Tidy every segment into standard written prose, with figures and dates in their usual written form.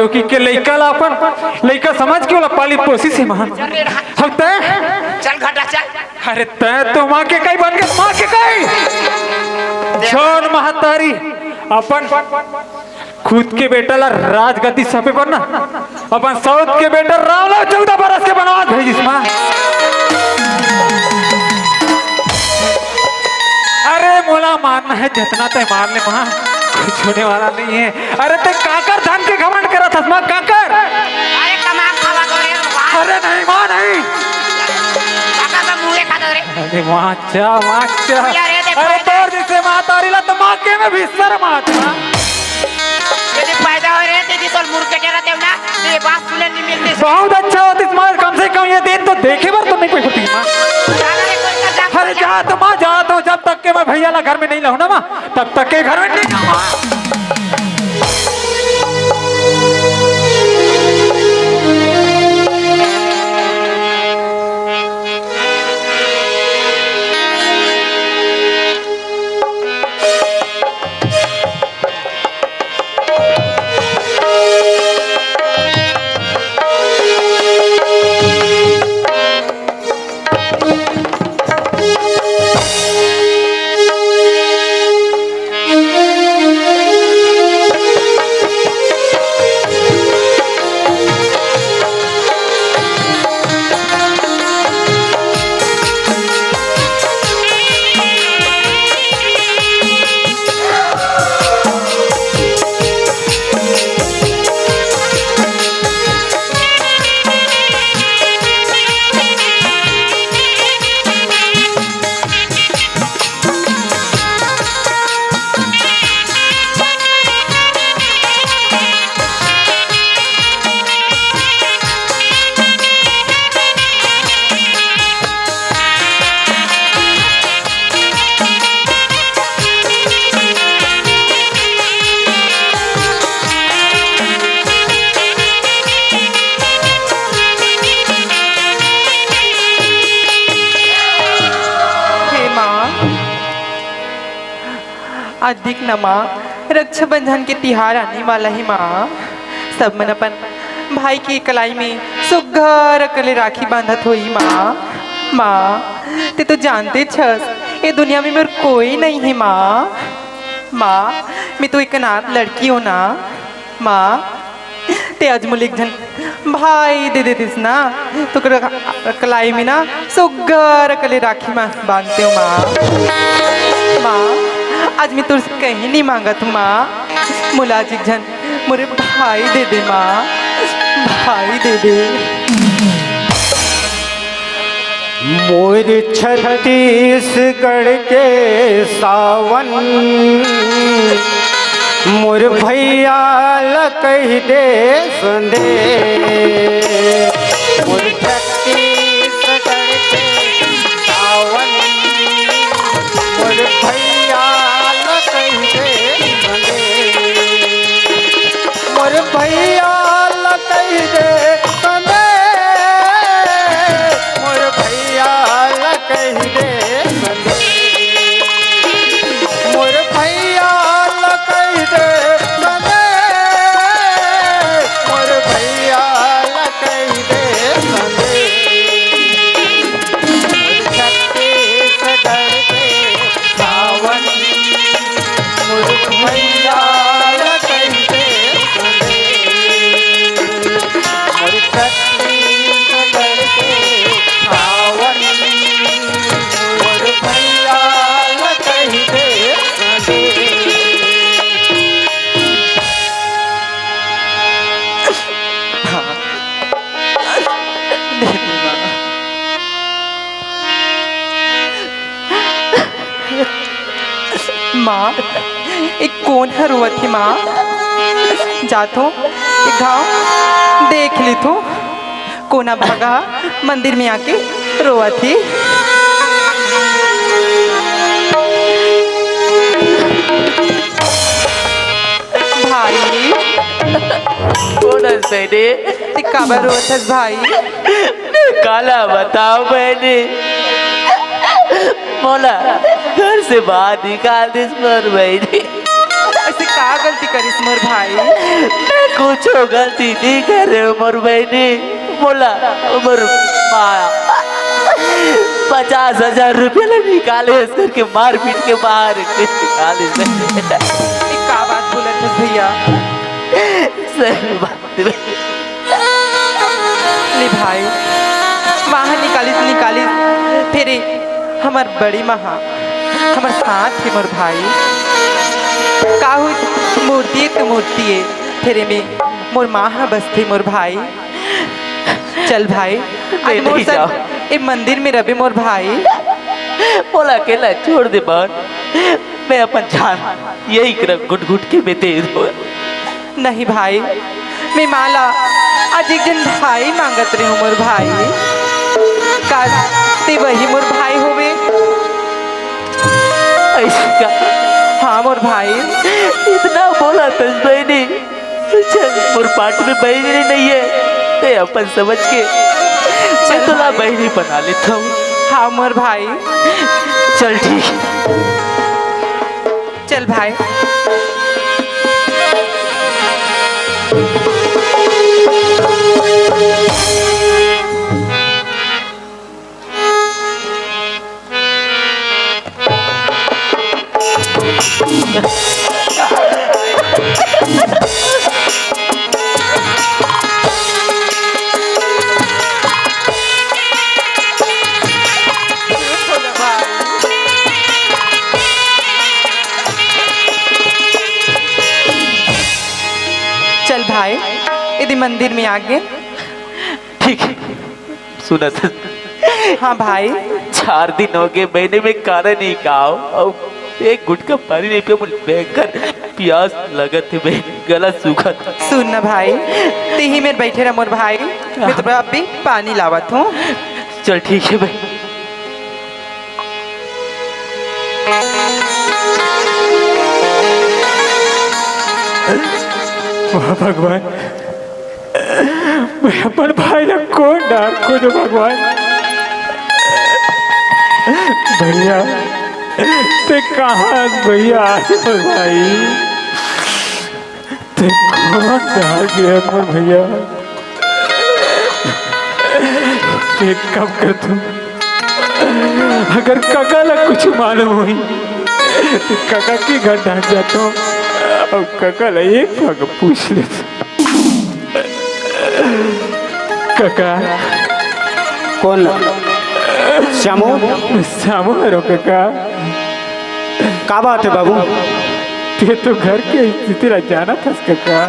देवकी के लइका ला अपन लइका समझ के वाला पाली पोसी से मां हम तय चल घटा चल। अरे तय तो मां के कई बन के मां के कई छोड़ महतारी अपन खुद के बेटा ला राजगद्दी सपे पर ना अपन साउथ के बेटा राम ला 14 बरस के बनवास भेजिस मां। अरे मोला मारना है जितना ते मार ले मां कुछ होने वाला नहीं है। अरे ते काकर धन के घमंड करा था मां काकर। अरे कमा खावा दो रे। अरे नहीं मां नहीं काका का मुंह खा दो रे। अरे मां चा अरे तोर जैसे मां तारी ला तो मां के में भी शर्म आता। यदि पैदा हो रहे तेरी तो मुर्गे के रहते हो ना ये बात सुनने नहीं मिलती। बहुत अच्छा होती मां कम से कम ये दिन तो देखे बार तो नहीं कोई होती मां। अरे जा तो मां जा तो जब तक के मैं भैया ला घर में नहीं लाऊं ना मां तब तक के घर में नहीं जाऊं मां। अधिक न माँ रक्षाबंधन के तिहार आने वाला है माँ। सब मन अपन भाई की कलाई में सुघर कले राखी बांधत हुई माँ। माँ ते तो जानते छस ये दुनिया में मेरे कोई नहीं है माँ। माँ मैं तो एक अनाथ लड़की हूँ ना माँ। ते आज मुझे एक जन भाई दे देतीस ना तो कलाई में ना सुघर कले राखी माँ बांधते हो माँ। माँ आज मैं तुझसे कहीं नहीं मांगा तू माँ मुलाजिक जन मुझे भाई दे दे माँ भाई दे दे। मोर छत्तीसगढ़ के सावन मोर भैया ला कह दे संदे। मोर छत्तीसगढ़ के सावन मोर भैया ला कह दे संदे। मोर भैया ला कह दे संदे। मोर भैया ला कह दे संदे। मोर भैया ला कह दे संदे। मोर भैया ला कह दे संदे। छत्तीसगढ़ के सावन मोर भैया ला कह दे संदे। मोर छत्तीसगढ़ के सावन मोर भैया ला कह दे संदे। माँ एक कौन है रोवत थी माँ जातो एक घाव देख ली तू कोना भागा मंदिर में आके रोवत थी। भाई कौन हंसे ने ते काबर रोवत हस भाई। काला बताओ मैंने मोला घर से बाहर निकाल दिस मोर बहनी। ऐसे का गलती करिस मोर भाई। मैं कुछ गलती नहीं कर रहे मोर बहनी बोला मोर माँ 50,000 रुपये निकाले इस करके मार पीट के बाहर निकाले का बात बोलत है भैया? सही बात है। ले भाई वहाँ निकालिस फिर हमार बड़ी महा हमार साथ ही मोर भाई का हुई मूर्ति तो मूर्ति है फिर में मोर माँ बसती मोर भाई। चल भाई आज मोर संग ए मंदिर में रबे मोर भाई। बोला अकेला छोड़ दे बहन मैं अपन जान यही कर घुट घुट के मैं दे दूँ। नहीं भाई मैं माला आज एक जन भाई मांगत रही हूँ मोर भाई का ते वही मोर भाई होवे। ऐसा का हाँ मोर भाई इतना बोला था बहनी चल मोर पार्ट में बहनी नहीं है ते अपन समझ के मैं तुला बहनी बना लेता हूँ। हाँ मोर भाई चल ठीक चल भाई। चल भाई यदि मंदिर में आगे ठीक सुना था। हाँ भाई 4 दिन हो गए महीने में खाना नहीं खाओ और एक गुटका पानी नहीं पिया मुझे भयंकर प्यास लगा थे मैं गला सूखा था। सुन ना भाई ते ही मेरे बैठे रहा मोर भाई मैं तो अभी पानी लावत हूँ। चल ठीक है भाई। वाह भगवान मैं अपन भाई ना कौन डाक को दो भगवान। भैया ते कहाँ भैया मोर भाई ते कौन डाक गया मोर भैया। एक काम कर तुम अगर काका ला कुछ मालूम हुई तो काका के घर डाक जाता हूँ और काका ला एक भाग पूछ ले। काका कौन श्यामू श्यामू हरो काका का बात है बाबू? ते तो घर के स्थिति ला जाना था काका।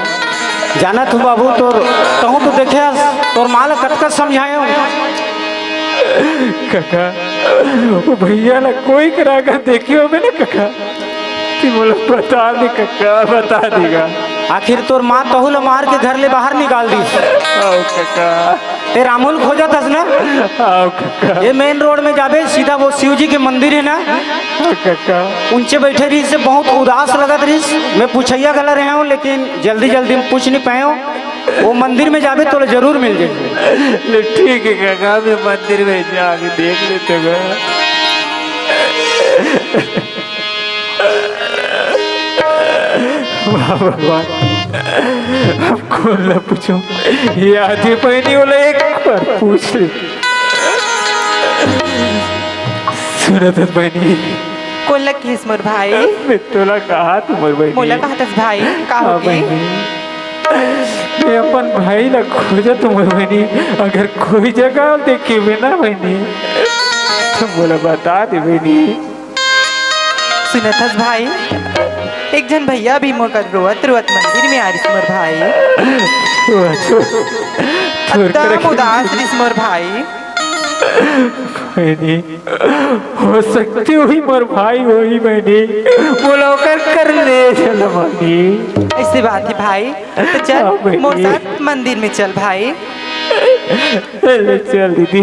जाना तू बाबू तोर कहूँ तो देखे तोर माल कतका समझायो काका वो भैया ला कोई कराकर देखियो मैंने काका ती बोला बता दे काका बता देगा। आखिर तोर माँ तहुल मार के घर ले बाहर निकाल दी। आओ काका ते रामुल खोजा था ना? आओ काका ये मेन रोड में जाबे सीधा वो शिव जी के मंदिर है ना आओ काका ऊंचे बैठे रही से बहुत उदास लगत रही। मैं पूछैया गला रहे हूँ लेकिन जल्दी जल्दी में पूछ नहीं पाए हूँ। वो मंदिर में जाबे तो जरूर मिल जाए। ले ठीक है काका मैं मंदिर में जाके देख लेते हो। वाह भगवान अब कौन ला पूछूं ये आधी पहनी वाला एक बार पूछ ले। सुना था बहनी कौन लग किस मोर भाई? मैं तोला कहा तुम्हारे बहनी मोला कहा तस भाई का हाँ होगी? बहनी मैं अपन भाई ला खोजा तुम्हारे बहनी अगर कोई जगह देखी बिना बहनी तो बोला बता दे बहनी। सुना था भाई एक जन भैया भी मोर कर रोवत रोवत मंदिर में आ रही मोर भाई। एकदम उदास रही मोर भाई। बहनी हो सकती हुई मोर भाई वही बहनी बोला कर ले चल बहनी। ऐसी बात है भाई तो हाँ, चल बहनी। मोर साथ मंदिर में चल भाई। चल दीदी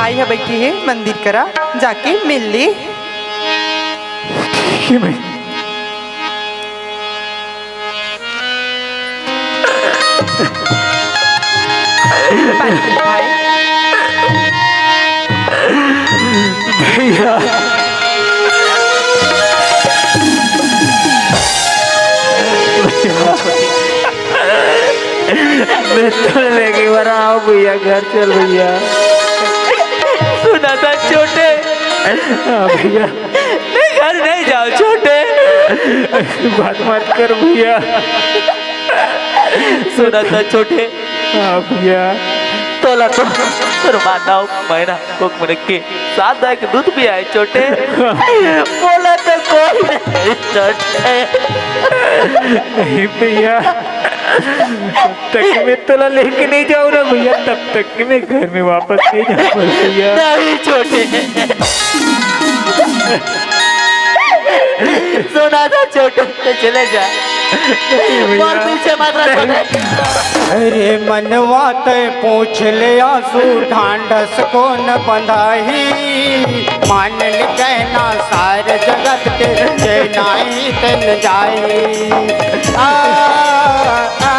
भाई है बैठी है मंदिर करा जाके मिल ले। ठीक है भाई। पानी पी भाई। भैया मैं तो लेके बना आओ भैया, घर चल भैया। सुना था छोटे, हाँ भैया, मैं घर नहीं जाऊँ छोटे। बात मत कर भैया। सुना था छोटे, हाँ भैया, तोला तो माना महीना कोक मन के साथ एक दूध भी आए छोटे। बोला तो कोई नहीं छोटे। नहीं भैया, तब तक मैं तोला लेके नहीं जाऊँ ना भैया, तब तक कि मैं घर में वापस नहीं जाऊँ भैया। नहीं छोटे, सुना था छोटे, चले जा और पीछे मत रहो। अरे मनवा ते पूछ ले आंसू ढांढस को न बंधाही, मान ले कहना सारे जगत के जनाई तन जाई। आ, आ, आ,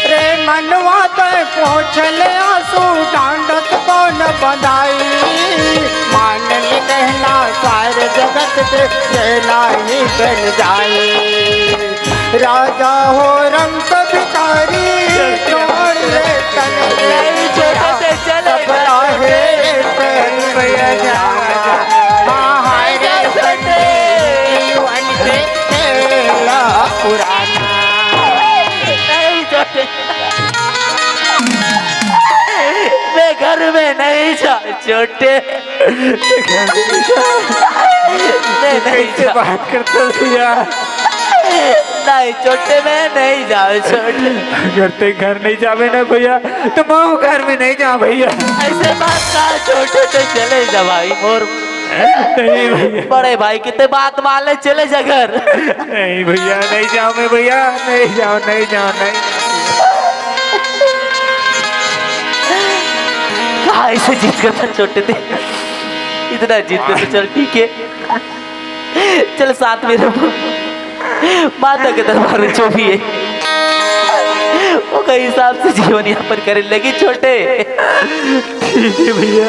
रे मनवा ते पूछ ले आंसू ढांढस को न बंधाई, मान ले कहना सारे जगत के जनाई तन जाई। राजा हो रंग भिखारी छोड़ ले तन नहीं छोटे से चले सबरा है तन भैया जा। हाय रे सटे जीवन के खेला पुराना। नहीं छोटे, मैं घर में नहीं जा छोटे, मैं नहीं कैसे जा, बात करते भैया? नहीं छोटे, मैं नहीं जाऊँ छोटे। अगर ते घर नहीं जावे ना भैया, तो मैं घर में नहीं जाऊँ भैया। ऐसे बात कहा छोटे, तो चले जा भाई मोर। नहीं भैया, बड़े भाई कितने बात मान ले, चले जा घर। नहीं भैया, नहीं जाऊँ मैं भैया, नहीं जाऊँ, नहीं जाऊँ, नहीं। कहा ऐसे जीत करता छोटे थे, इतना जीतते तो चल ठीक है, चल साथ में रहो। माता के दरबार में जो भी है वो कई हिसाब से जीवन यापन करने लगी छोटे। ठीक है भैया,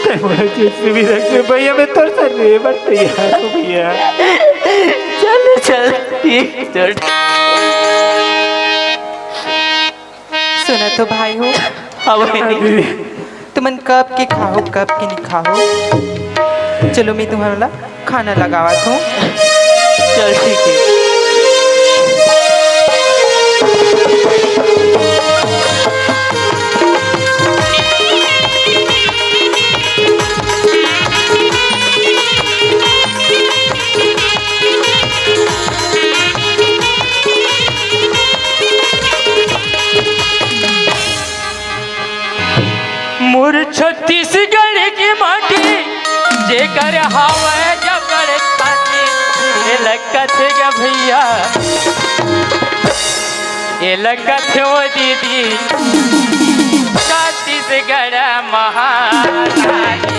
तुम्हारा जैसे भी रखे भैया, मैं तो सर नहीं बट तैयार हूँ भैया। चल चल ठीक छोटे। सुना तो भाई हो, हाँ बहनी, तुमन कब के खाओ कब के नहीं खाओ। चलो मैं तुम्हारा खाना लगावत हूँ। चल ठीक है। मोर छत्तीसगढ़ की माटी जेकर हवा जबर खाती, ये लगत है भैया, ये लगत है वो दीदी, छत्तीसगढ़ महारानी।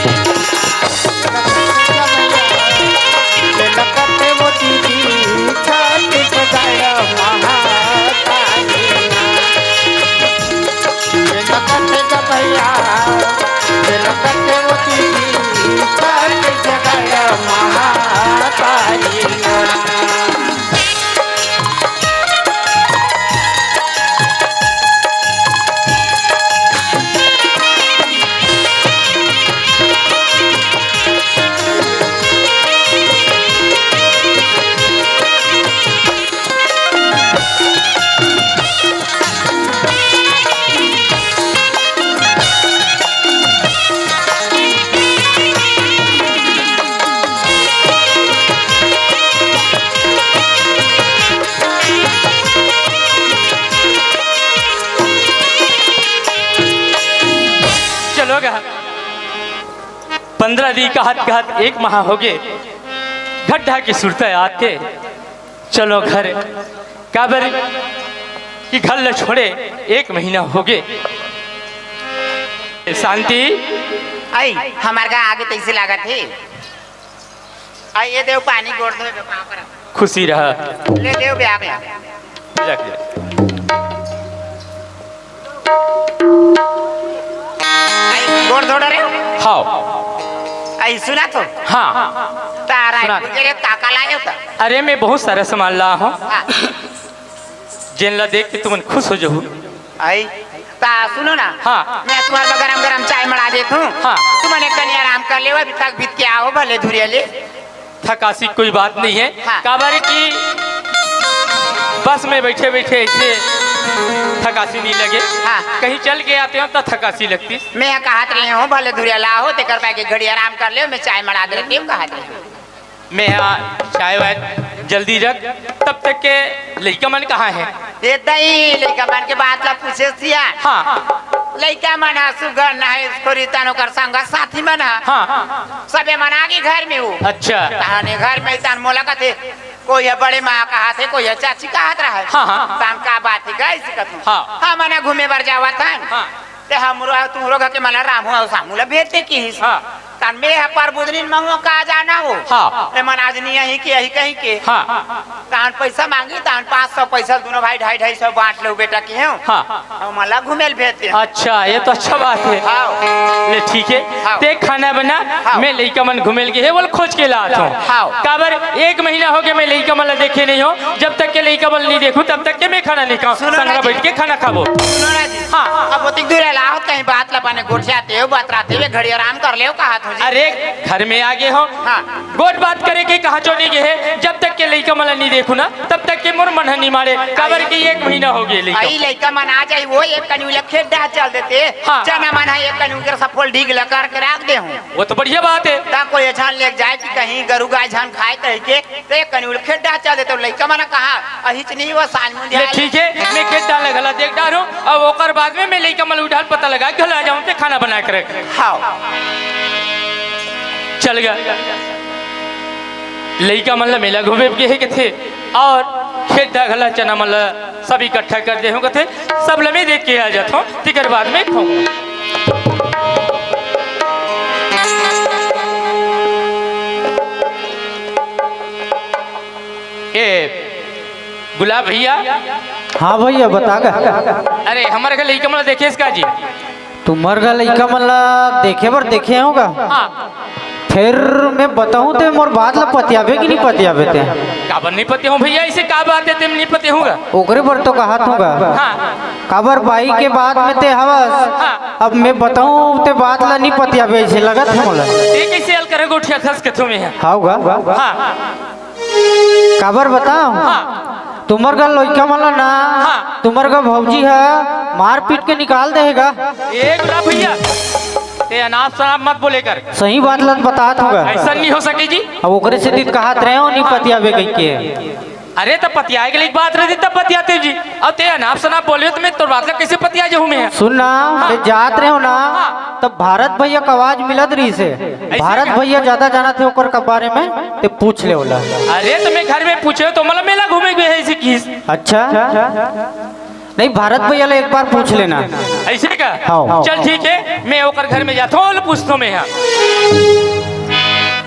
लगते वो दीदी छत्तीसगढ़ महारानी। लगते भैया, लगते वो दीदी छत्तीसगढ़ महारानी। चलो गा 15 दिन का हाथ एक माह हो गए, गड्ढा की सुरता आते चलो घर काबर कि घर ल छोड़े 1 महीना हो गए। शांति आई हमार का आगे तैसे लागत है। आई ये देव पानी गोड़ दो वहाँ पर। खुशी रहा। ले देव ब्याह में। रख दे। आई गोड़ धोड़ रहे हो? हाँ आई सुना तो? हाँ तारा सुना। गुजरे काका लाए हो तो? अरे मैं बहुत सारा सामान ला हूँ हाँ। जिन ला देख के तुम खुश हो जाओ। आई ता सुनो ना। हाँ। मैं तुम्हारे को गरम गरम चाय बना देता हूँ। हाँ। तुमने कहीं आराम कर ले अभी तक बीत के आओ भले धुरिया ले। थकासी कोई बात नहीं है। हाँ। काबर की बस में बैठे बैठे ऐसे थकासी नहीं लगे। हाँ। कहीं चल के आते हो तो थकासी लगती। मैं कहत रही हूँ भले धुरिया लाओ ते कर पाए घड़ी आराम कर ले मैं चाय बना दे रही हूँ कहत रही हूँ। मैं चाय वाय जल्दी रख तब तक के लड़का मन कहाँ है। देता ही लड़का मन के बात ला पूछे सिया। हाँ लड़का मन सुगर ना है उसको रितानो कर संग साथी मन है। हाँ सबे मन आगे घर में हो। अच्छा ताने घर में तान मोला का थे कोई है बड़े माँ कहा थे कोई है चाची कहा रहा है। हाँ। तान का बात है गई सिकत। हाँ। हाँ मना घूमे बर जावा था। हाँ। ते हमरो तुमरो घर के मला राम हो सामूला भेजते की हिस। हाँ। तान में है पर बुधनिन मंगो का जाना हो। हाँ। ते मन आज नहीं यही के यही कहीं के। हाँ तान पैसा मांगी तान 500 पैसा दोनों भाई 250-250 बांट लो बेटा के हैं। हाँ। मला घूमेल भेजते हैं। अच्छा ये तो अच्छा बात है। हाँ। ले ठीक है हाँ। ते खाना बना हाँ। मैं लड़का मन घुमेल के है वो खोज के लाता हूँ। हाँ। काबर 1 महीना हो गया मैं लड़का मन देखे नहीं हो। जब तक के लड़का मन नहीं देखूं तब तक के मैं खाना नहीं खाऊं। सुनो ना संगरा जी। बैठ के खाना खाबो। सुनो ना जी। हाँ। अब ओतिक दूर लाओ कहीं बात लपाने गुठियाते हो बतराते हुए घड़ी आराम कर ले कहा तुझे। अरे घर में आगे हो। हाँ। गोट बात करे के कहा चोनी के है जब तक के लड़का मन नहीं देखूं ना तब तक के मोर मन नहीं मारे। काबर की 1 महीना हो गया लड़का। आई लड़का मन आ जाए वो एक कन्यूला खेत डा चल देते। हाँ। चना मन है एक कन्यू के सफल ढीग लकार के रख दे हूं। वो तो बढ़िया बात है। ता कोई छान ले जाए कि कहीं गरु गाय छान खाए कह के तो एक कन्यूल खेत डा चल देते लड़का मन कहा अहिच नहीं वो साल मुंडिया। ले ठीक है मैं खेत डालने गला देख डालूं अब ओकर बाद में मैं लड़का मन उठा पता लगा घर आ जाऊं ते खाना बना के रख। हाँ। चल गया लड़का मतलब मेला घूमे के है के थे और खेत डागला चना मतलब सब इकट्ठा कर दे थे सब लमे देख के आ जाता हूँ तिकर बाद में खाऊंगा। ए गुलाब भैया। हाँ भैया बता गा। अरे हमारे घर लड़का मतलब देखे इसका जी। तुम्हार का लड़का मतलब देखे बर देखे होगा। हाँ फिर मैं बताऊं तो मोर बात ला पतियाबे कि नहीं पतियाबे ते। काबर नहीं पते हूँ भैया इसे का बात है तुम नहीं पते होगा। ओकरे पर तो कहा होगा। हाँ काबर बाई के बाद में ते हवस। हाँ। अब मैं बताऊं ते बात ला नहीं पतियाबे ऐसे लगत है मोला। ये कैसे हल करे गोठिया खस के तुम्हें है। होगा। हाँ काबर बताओ। हाँ तुम्हार का लड़का मतलब ना। हाँ। तुम्हार का भौजी है मार पीट के निकाल देगा। ए गुलाब भैया ते अनाप शनाप मत बोले कर। सही बात ला बतात होगा। ऐसा नहीं हो सके जी। अब ओकरे से दीद कहा रहे हो नहीं पतियाबे कहीं के। अरे तब पतियाए के लिए बात रहती तब पतियाते जी। अब ते अनाप शनाप बोले तो मैं तो बात ला कैसे पतिया जाऊँ मैं। सुनना ये जात रहे हो ना। हाँ। तब भारत भैया का आवाज मिलत रही से। भारत क्या? भैया ज्यादा जाना थे ओकर के बारे में ते पूछ ले ओला। अरे तो मैं घर में पूछे तो मतलब मेला घूमे गए है ऐसी किस। अच्छा नहीं भारत भैया ले एक बार पूछ लेना। ऐसे का हाँ। चल ठीक है मैं ओकर घर में जाता हूँ पूछता हूँ मैं यहाँ।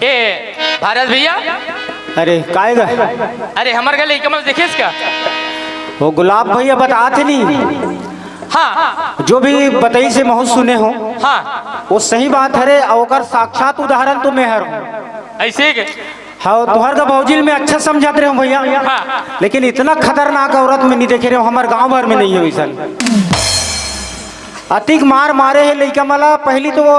ए भारत भैया। अरे काएगा अरे हमारे घर लेके मतलब देखे इसका। वो गुलाब भैया बताते नहीं। हाँ जो भी बताई से बहुत सुने हो हाँ वो सही बात है। और साक्षात उदाहरण तो मैं हूँ। ऐसे के हाँ तुहर का भौजिल में अच्छा समझाते रहे हो भैया। हाँ। लेकिन इतना खतरनाक औरत में नहीं देखे रहे हो। हमारे गांव भर में नहीं है वैसा। अतिक मार मारे है लड़का मला। पहली तो वो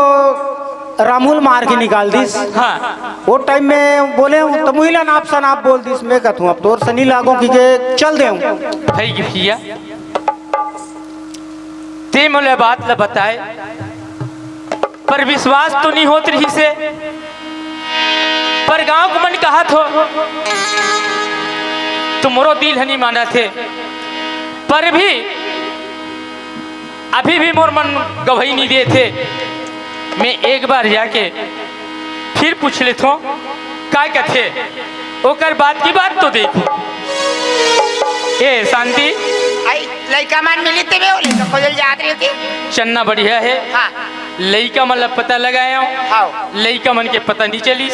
रामुल मार के निकाल दिस। हाँ वो टाइम में बोले हूँ तो मुहिला नाप सा नाप बोल दिस। मैं कहूँ अब तोर सनी लागो की के चल दे भाई भैया ते मोले बात ला बताए पर विश्वास तो नहीं होत रही से। पर गांव को मन कहा थो तुमरो दिल हनी माना थे पर भी अभी भी मोर मन गवाही नहीं दे थे। मैं एक बार जाके फिर पूछ ले थो काय कथे ओकर बात की बात तो देखो। ए शांति आई लड़का मान मिली ते बे लड़का खोजल जात रही थी। चन्ना बढ़िया है। हाँ लड़का मतलब पता लगाया हाँ लड़का मन के पता नहीं चली।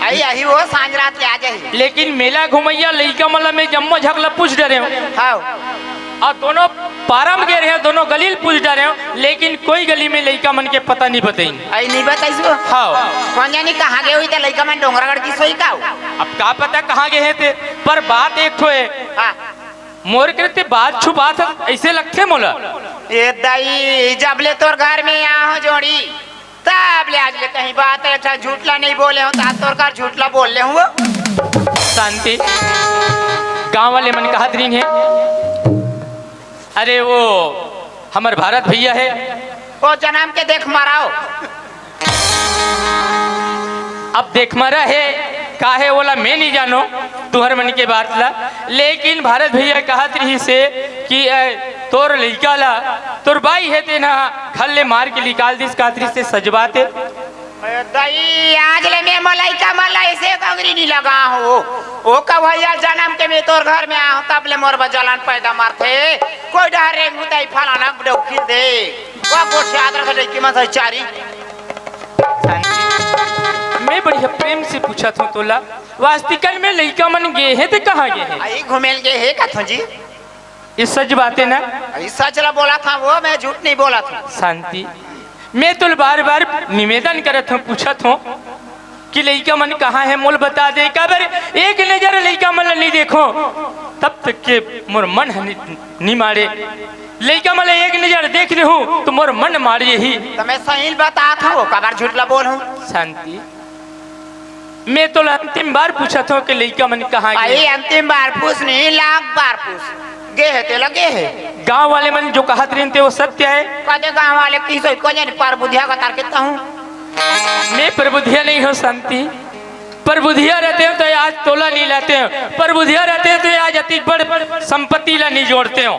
आई यही वो सांझ रात ले आ जाए। लेकिन मेला घुमैया लड़का मतलब में जम्मो झगला पूछ डरे हो हाँ और दोनों पारम गए रहे दोनों गलील पूछ डरे हो, लेकिन कोई गली में लड़का मन के पता नहीं बताई। आई नहीं बताइस वो। हाँ कौन जानी कहाँ गए हुई थे लड़का मान डोंगरागढ़ की सोई का। अब का पता कहाँ गए थे, पर बात एक ठो है हाँ मोर करते बात छुपा था ऐसे लगते मोला। ये दाई जब ले तोर घर में यहाँ हो जोड़ी तब ले आज ले कहीं बात है अच्छा झूठला नहीं बोले हो ता तोर घर झूठला बोल ले हूँ। शांति गांव वाले मन कहा नहीं है। अरे वो हमार भारत भैया है वो जन्म के देख माराओ। अब देख मारा है काहे बोला मैं नहीं जानो तुहर मन के बात ला, लेकिन भारत भैया कहत रही से कि तोर लड़का ला तोर बाई है ते ना घर ले मार के निकाल दिस कातरी से सजवाते। दई आज ले मैं मलाइका मला ऐसे कंगरी नहीं लगा हो वो कब भैया जन्म के मैं तोर घर में आ तब ले मोर बजालन पैदा मारते कोई डरे मुदाई फलाना डौकी दे वो गोठ याद रख ले कि मत चारी। मैं बढ़िया प्रेम से पूछा था तोला वास्तविकन में लड़का मन गए हैं तो कहाँ गए हैं? आई घुमेल के है कथो जी ये सच बात है ना? आई सच ला बोला था वो मैं झूठ नहीं बोला था। शांति मैं तो बार बार निवेदन करत हूँ पूछत हूँ कि लड़का मन कहाँ है मोल बता दे कबर एक नजर लड़का मन नहीं देखो तब तक के मोर मन नहीं मारे लड़का मन एक नजर देख ले हूँ तो मोर मन मारे ही। तो मैं सही बता था वो कबार झूठला बोल हूँ। शांति मैं तो अंतिम बार पूछा था कि लड़का मन कहाँ आई गए? अंतिम बार पूछ नहीं लाख बार पूछ गे है ते लगे है गांव वाले मन जो कहत रहे थे वो सत्य है? कदे गांव वाले की सोच को जाने पर बुधिया का तार कितना हूँ मैं प्रबुद्धिया नहीं हो शांति प्रबुद्धिया रहते हो तो आज तोला नहीं लाते हो प्रबुद्धिया रहते हो तो आज अति बड़ संपत्ति ला नहीं जोड़ते हो।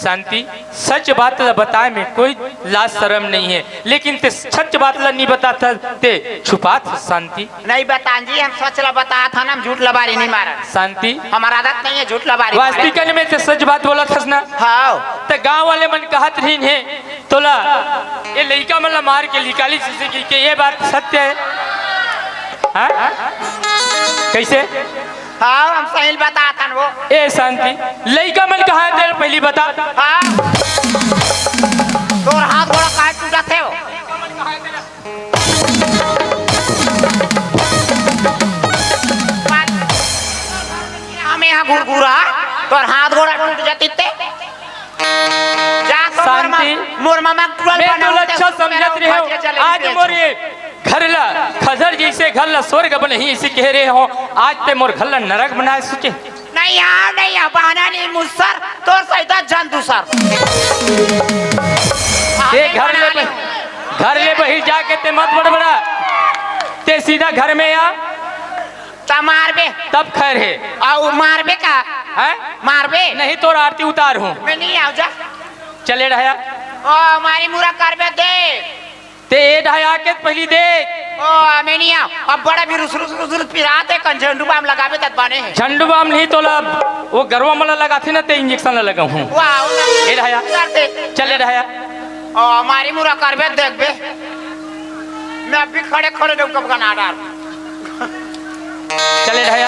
शांति सच बात ला बताए में कोई लाज शर्म नहीं है, लेकिन ते सच बात ला नहीं बताता ते छुपा था। शांति नहीं बता जी हम सच ला बताया था ना हम झूठ लबारी नहीं मारा। शांति हमारा आदत नहीं है झूठ लबारी वास्तविक में ते सच बात बोला था ना। हाँ तो गांव वाले मन कहत नहीं है तोला ये लड़का मन ला मार के निकाली के ये बात सत्य है? हाँ? कैसे? हाँ हम सही बता था वो। ए शांति लड़का मन कहा है पहली बता। हाँ तोर हाथ बड़ा काट टूटा थे वो हम यहाँ घुरघुरा तोर हाथ गोड़ा टूट जाती थे शांति मोर मामा मैं तो अच्छा समझत रहे हो आज मोरे घर ला खजर जैसे घर ला स्वर्ग बन ही इसे कह रहे हो आज ते मोर घर ला नरक बनाए सोचे नहीं यहाँ नहीं यहाँ बहाना नहीं मुसर तोर सहित जंतु सर ते घर ले बही जाके ते मत बड़बड़ा ते सीधा घर में आ मार बे तब खैर है और मार बे का है मार बे नहीं तो आरती उतार हूँ मैं नहीं आऊ जा चले रहा ओ हमारी मुरा कर बे दे ते ढाया के पहली देख ओ मैं नहीं आऊ अब बड़ा भी रुस रुस रुस पिराते कन झंडू बाम लगाबे तब बने हैं झंडू बाम नहीं तो वो गरवा मला लगा थी ना ते इंजेक्शन लगा हूँ वाह ये ढाया चले रहा ओ हमारी मुरा कर बे देख बे मैं अभी खड़े खड़े कब का ना डाल चले रहा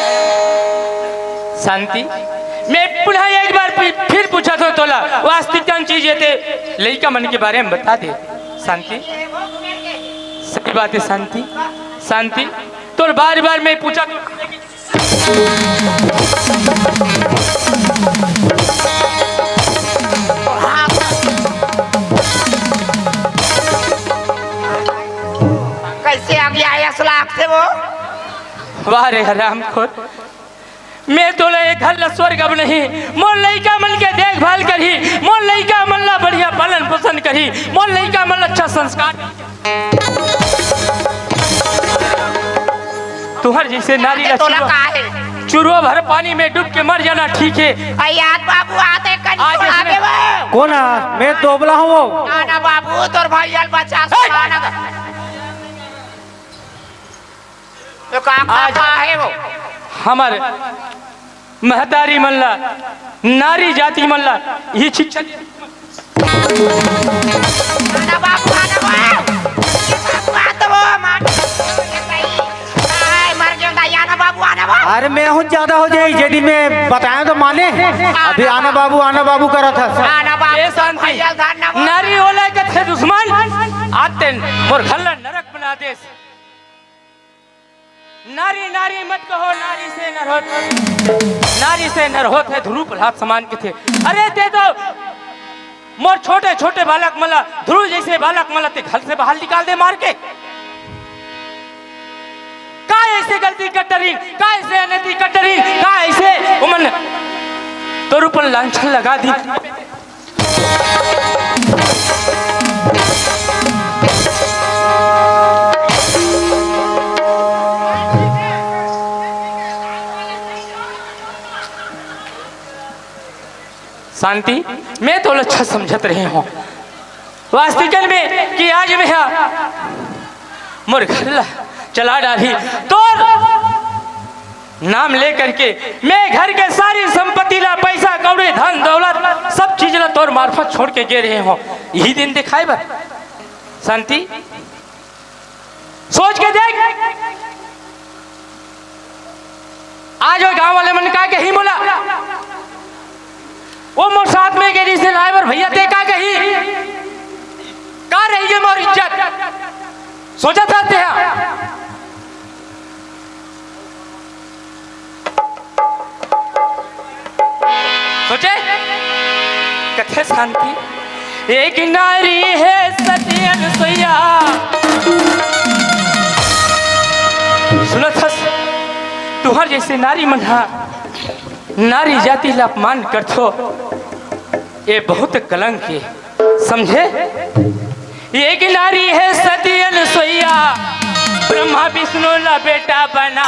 शांति मैं पुनः एक बार फिर पूछा था तोला वास्तविक चीज ये थे लड़का मन के बारे में बता दे। शांति सही बात है शांति शांति तो बार बार मैं पूछा कैसे आ गया है असलाक से वो वाह रे हराम खोर मैं तो ले घर ला स्वर्ग अब नहीं मोर लड़का मन के देखभाल करी मोर लड़का मन ला बढ़िया पालन पोषण करी मोर लड़का मन ला अच्छा संस्कार तुहर जैसे नारी ला चुरुआ भर पानी में डूब के मर जाना ठीक है। याद बाबू आते कौन है? मैं दोबला हूँ वो ना बाबू तोर भाई बचा तो कहाँ है वो हमारे महतारी मल्ला नारी जाति मल्ला ही शिक्षा आना बाबू आना बाबू आ तो वो मार आय मर गया दाई आना बाबू आना बाबू अरे मैं हूँ ज्यादा हो जाए यदि मैं बताया तो माने अभी आना बाबू करा था आना बाबू ए शांति भैया धरना बाबू नारी ओला के थे दुश्मन आते मोर खल्ला नरक बना दे नारी नारी मत कहो नारी से नर होत है ध्रुव प्रभात समान के थे। अरे दे दो मोर छोटे छोटे बालक मला ध्रुव जैसे बालक मला ते घर से बाहर निकाल दे मार के। का ऐसे गलती कटरीन का ऐसे अनैतिक कटरीन का ऐसे उमन तोर ऊपर लांछन लगा दी। शांति मैं तो अच्छा समझत रही हूँ वास्तविक में कि आज मैं मोर घर चला डाली तो नाम लेकर के मैं घर के सारी संपत्ति ला पैसा कौड़े धन दौलत सब चीज ला तोर मार्फत छोड़ के गे रहे हो। यही दिन दिखाए बा शांति सोच के देख आज वो गांव वाले मन का के ही बोला वो मोर साथ में गेरी से ड्राइवर भैया ते का कही का रही है मोर इज्जत सोचा था ते सोचे कथे शांति एक नारी है सत्यन सोया सुनो थस तुहर जैसे नारी मन्हा नारी जाति ला अपमान करथो ये बहुत कलंक है समझे। एक नारी है सत्यन सोया ब्रह्मा विष्णु ला बेटा बना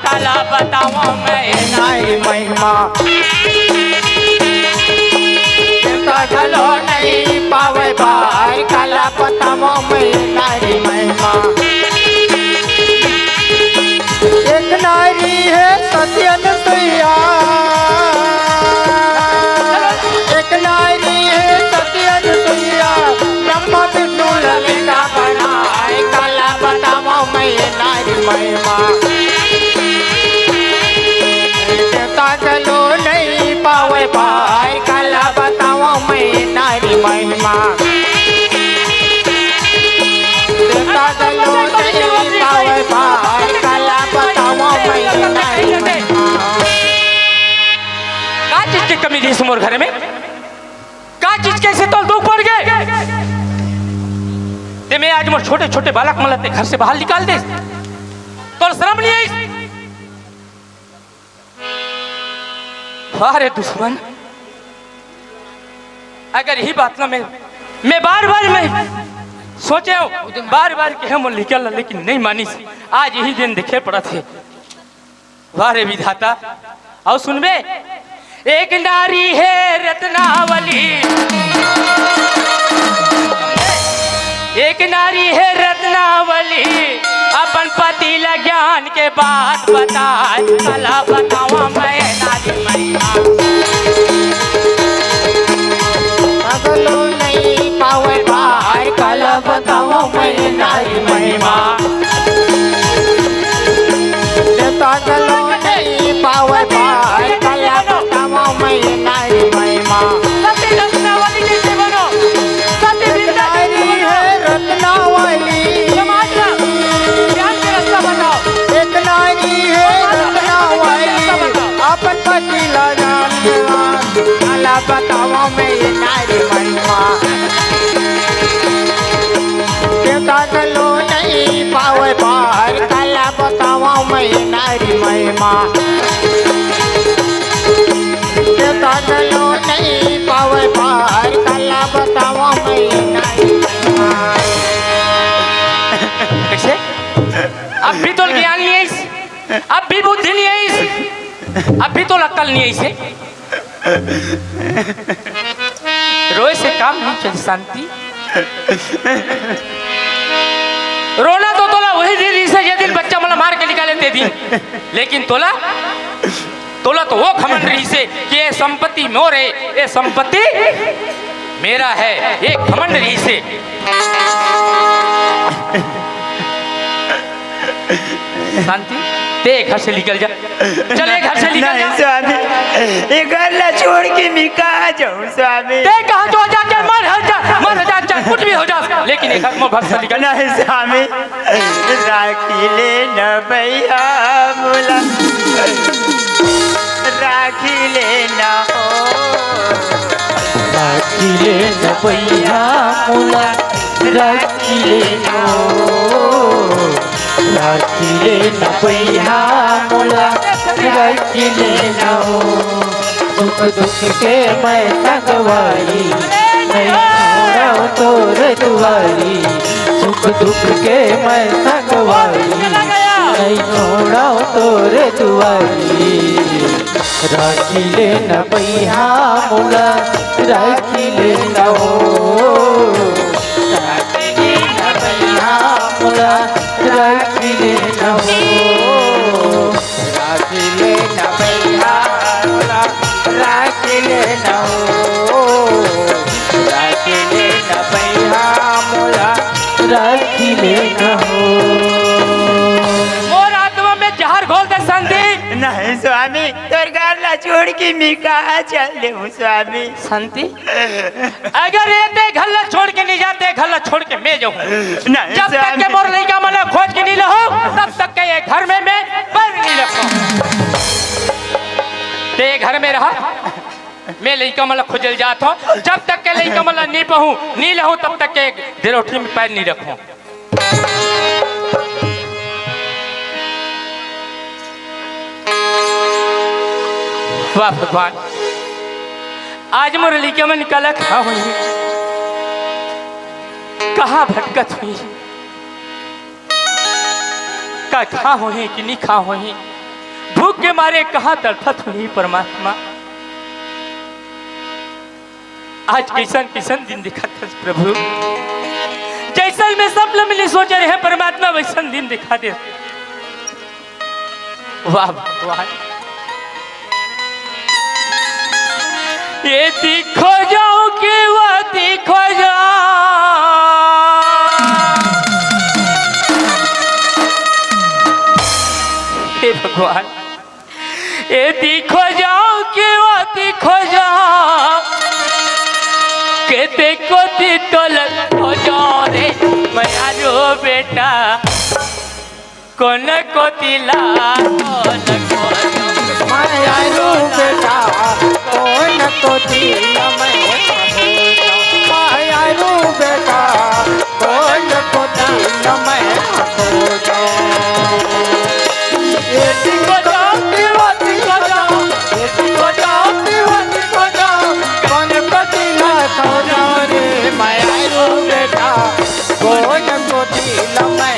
काला बताओ मैं नारी महिमा चलो नहीं पावे भाई काला बताओ मैं नारी महिमा। एक नारी है सत्यन सोया एक नारी है सत्यन सोया ब्रह्मा विष्णु ललिता बनाए काला बताओ मैं नारी महिमा। देवता चलो नहीं पावे भाई काला बताओ मैं नारी महिमा। देवता चलो नहीं पावे भाई काला बताओ मैं नारी महिमा। का चीज की कमी थी इस मोर घर में का चीज कैसे तो दुख पड़ गए ते मैं आज मोर छोटे छोटे बालक मलते घर से बाहर निकाल दे तो शर्म नहीं आई। अरे दुश्मन अगर यही बात ना मैं बार बार मैं सोचे बार बार के हम निकल लेकिन नहीं मानी आज यही दिन दिखे पड़ा थे। वारे विधाता और सुनबे एक नारी है रत्नावली एक नारी है रत्नावली अपन पति ला ज्ञान के बात बताए कला बतावा मैं नारी महिमा। अगलो नहीं पावे भाई काला बताओ मैं नारी महिमा। अगलो नहीं पावे भाई काला बताओ मैं नारी महिमा। सती रत्नावली जैसे बनो सती नारी है रत्नावली समाज का ज्ञान के रास्ता बताओ। एक नारी है रत्नावली अपन पति ला जान काला बताओ मैं नारी महिमा। देवता चलो नहीं पावे भाई काला बताओ मैं नारी महिमा। देवता चलो नहीं पावे भाई काला बताओ मैं नारी महिमा। कैसे अब भी तो ज्ञान नहीं है अब भी बुद्धि नहीं है अब भी तो अक्ल नहीं है इसे रोए से काम नहीं चल शांति। रोना तो तोला वही दिन से ये दिन बच्चा मला मार के निकाले ते दिन लेकिन तोला तोला तो वो घमंड रही से कि ये संपत्ति मोर है, ये संपत्ति मेरा है, ये घमंड रही से। शांति, ते घर से निकल जा, चले घर से निकल जा। स्वामी, ये घर ला छोड़ के मैं कहाँ जाऊँ स्वामी? ते कहाँ जो जा के मर जा चाहे कुछ भी हो जा, लेकिन ये घर से निकल। नहीं स्वामी, राखी ले न भैया मुला, राखी ले न हो, राखी ले न भैया मुला, राखी ले राखी ले न भैया मुला, राखी ले सुख दुख के मैं संगवारी, नहीं छोड़ा तोर दुआरी, सुख दुख के मैं संगवारी, नहीं छोड़ा तोर दुआरी। राखी ले न भैया मुला, राखी ले न राखी ले न भैया मुला, राखी ले न राखी ले न भैया मुला, राखी ले न राखी ले न भैया मुला, राखी ले न मोर आत्मा में जहर घोल दे शांति। नहीं स्वामी, तोर घर ला छोड़ के मैं कहाँ चल देऊँ स्वामी? शांति, अगर ये ते घर ला छोड़ के नहीं जाते, घर ला छोड़ के मैं जाऊँ। नहीं जब तक के मोर लड़का मला खोज के नहीं लहो, तब तक के ये घर में मैं पैर नहीं रखूं। ते घर में रहा, मैं लड़का मला खोजल जात हो, जब तक के लड़का मला नहीं पहूं नहीं लहूं, तब तक के देरोठी में पैर नहीं रखूं। वाह भगवान, आज मोर लड़का में निकाला कहाँ हुई, कहाँ भटकत हुई, का खा हुई कि नहीं खा हुई, भूख के मारे कहाँ तड़फत हुई परमात्मा। आज कैसन कैसन दिन दिखा था प्रभु, जैसन में सपने में सोच रहे हैं परमात्मा, वैसन दिन दिखा दे। वाह भगवान, ये दिखो जाओ कि वह दिखो जाओ, हे भगवान, ये दिखो जाओ कि वह दिखो जाओ, के देखो दी तोल हो जाओ रे मारो बेटा, कौन को दिला मायारू बेटा, कौन को दिला मायारू बेटा, कौन को दिला मैं ये दिखो जाओ दिखो जाओ, ये दिखो जाओ, कौन को दिला सोना रे मायारू बेटा, कौन को दिला मैं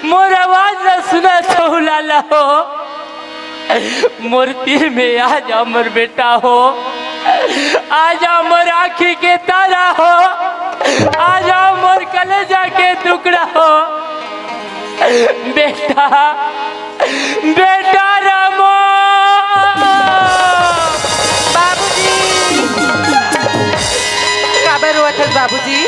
मोर आवाज न सुना छौला हो, मोर तीर में आ जा मोर बेटा हो, आ जा मोर आँखी के तारा हो, आ जा मोर कलेजा के टुकड़ा हो, बेटा बेटा रामो। बाबूजी, काबर हुआ था बाबूजी?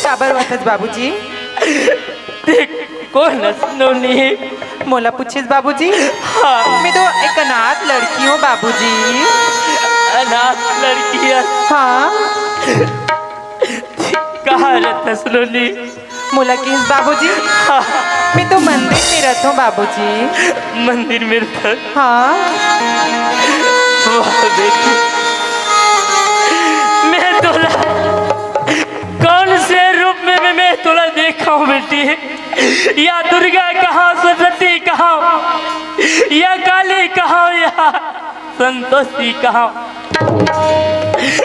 काबर हुआ था बाबूजी? देख कौन सुनोनी मोला पूछिस बाबूजी? हाँ, मैं तो एक अनाथ लड़की हूँ बाबूजी। अनाथ लड़की है? हाँ। कहाँ रहता सुनोनी? मोला किस बाबूजी? हाँ, मैं तो मंदिर में रहता हूँ बाबूजी। मंदिर में रहता? हाँ। वाह बेटी, मैं तोला कौन से रूप में मैं तोला देखा हूँ बेटी? या दुर्गा कहाँ, सरस्वती कहाँ, या काली कहाँ, या संतोषी कहाँ,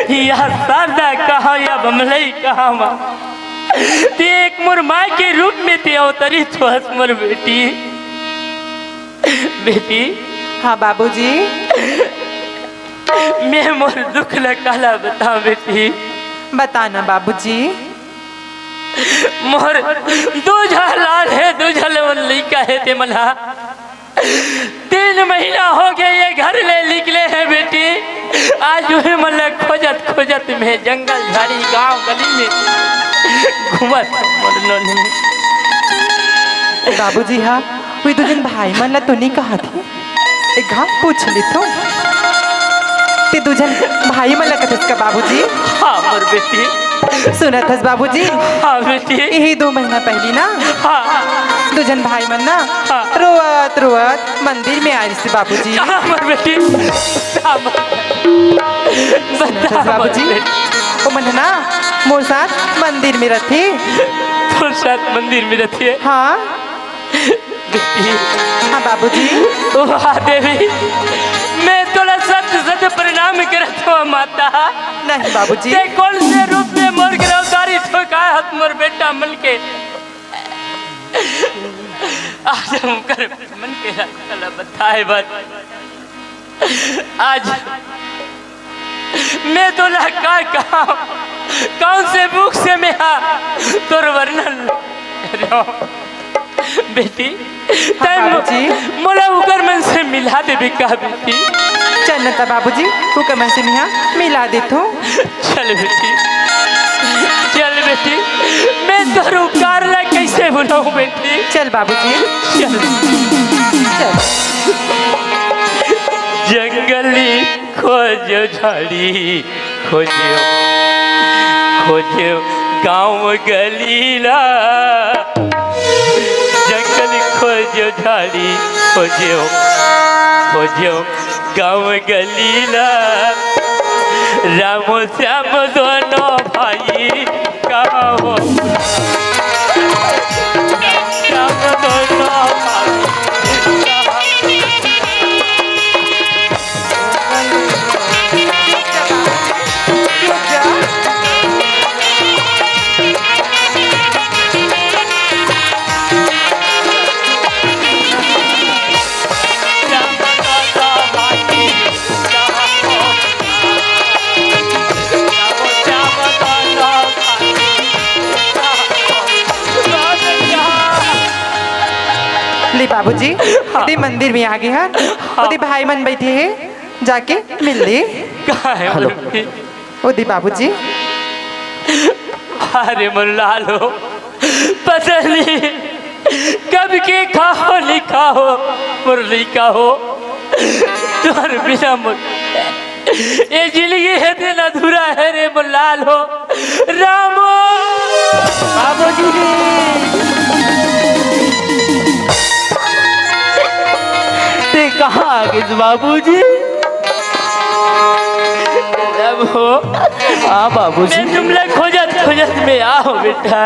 या शारदा कहाँ, या बमलई कहाँ माँ। ते एक मोर माँ के रूप में ते अवतरित हुआ मोर बेटी। बेटी हाँ बाबूजी। मैं मोर दुख लकाला बता बेटी। बताना बाबूजी। मोर दूजा लाल है, दूजा लड़का है ते मला 3 महीना हो गया ये घर ले निकले हैं बेटी। आज जो है मला खोजत खोजत में जंगल झाड़ी गांव गली में घूमत मरनो नहीं। बाबूजी हाँ वही 2 दिन भाई मन ला तो नहीं कहा थी, एक घाव पूछ ली तो ते 2 जन भाई मन ला कथस का बाबूजी। हाँ मोर बेटी। सुना थस बाबूजी। हाँ बेटी। यही 2 महीना पहली ना हाँ 2 जन भाई मन ना हाँ। रोवत रोवत मंदिर में आई थी बाबूजी। हाँ मोर बेटी। हाँ सुना थस बाबूजी वो मन ना मोर साथ मंदिर में रहती। तो साथ मंदिर में रहती है। हाँ बेटी। हाँ बाबूजी। वाह देवी, मैं तोला सत सत प्रणाम करत हूँ माता। नहीं बाबूजी। ते कौन से रूप में मोर गिरफ्तारी ठोकाए हाथ मोर बेटा मन के। आज हम कर मन के रास्ता बताए बात। आज मैं तोला का कहा कौन से बुक से मैं तोर वर्णन बेटी। बाबूजी। मोला उकर मन से मिला दे बिका बेटी। चल न बाबूजी तू कमर से मिया मिला दे तू। चल बेटी, चल बेटी, मैं तोर उपकार ला कैसे भुलाऊं बेटी। चल बाबूजी चल। चल। जंगली खोजो झाड़ी खोजो खोजो गाँव गलीला। जंगल खोजो झाड़ी खोजो खोजो गाँव गलीला। रामो श्याम दोनों भाई कहाँ हो, राम दोनों भाई ले बाबूजी ते मंदिर में आ गए हैं। ओदे भाई मन बैठे हैं जाके मिल ले। कहाँ है बेटी? ओदे बाबूजी। अरे मुल्लालो, पता नहीं कब के खाओ लिखा हो मुरली का हो तुम्हारे बिना ये जिंदगी है दिन अधूरा है रे मुल्लाल हो। रामो बाबूजी ते कहाँ आ गए बाबूजी? हो हाँ बाबूजी। मैं तुमला खोजत खोजत में आओ बेटा।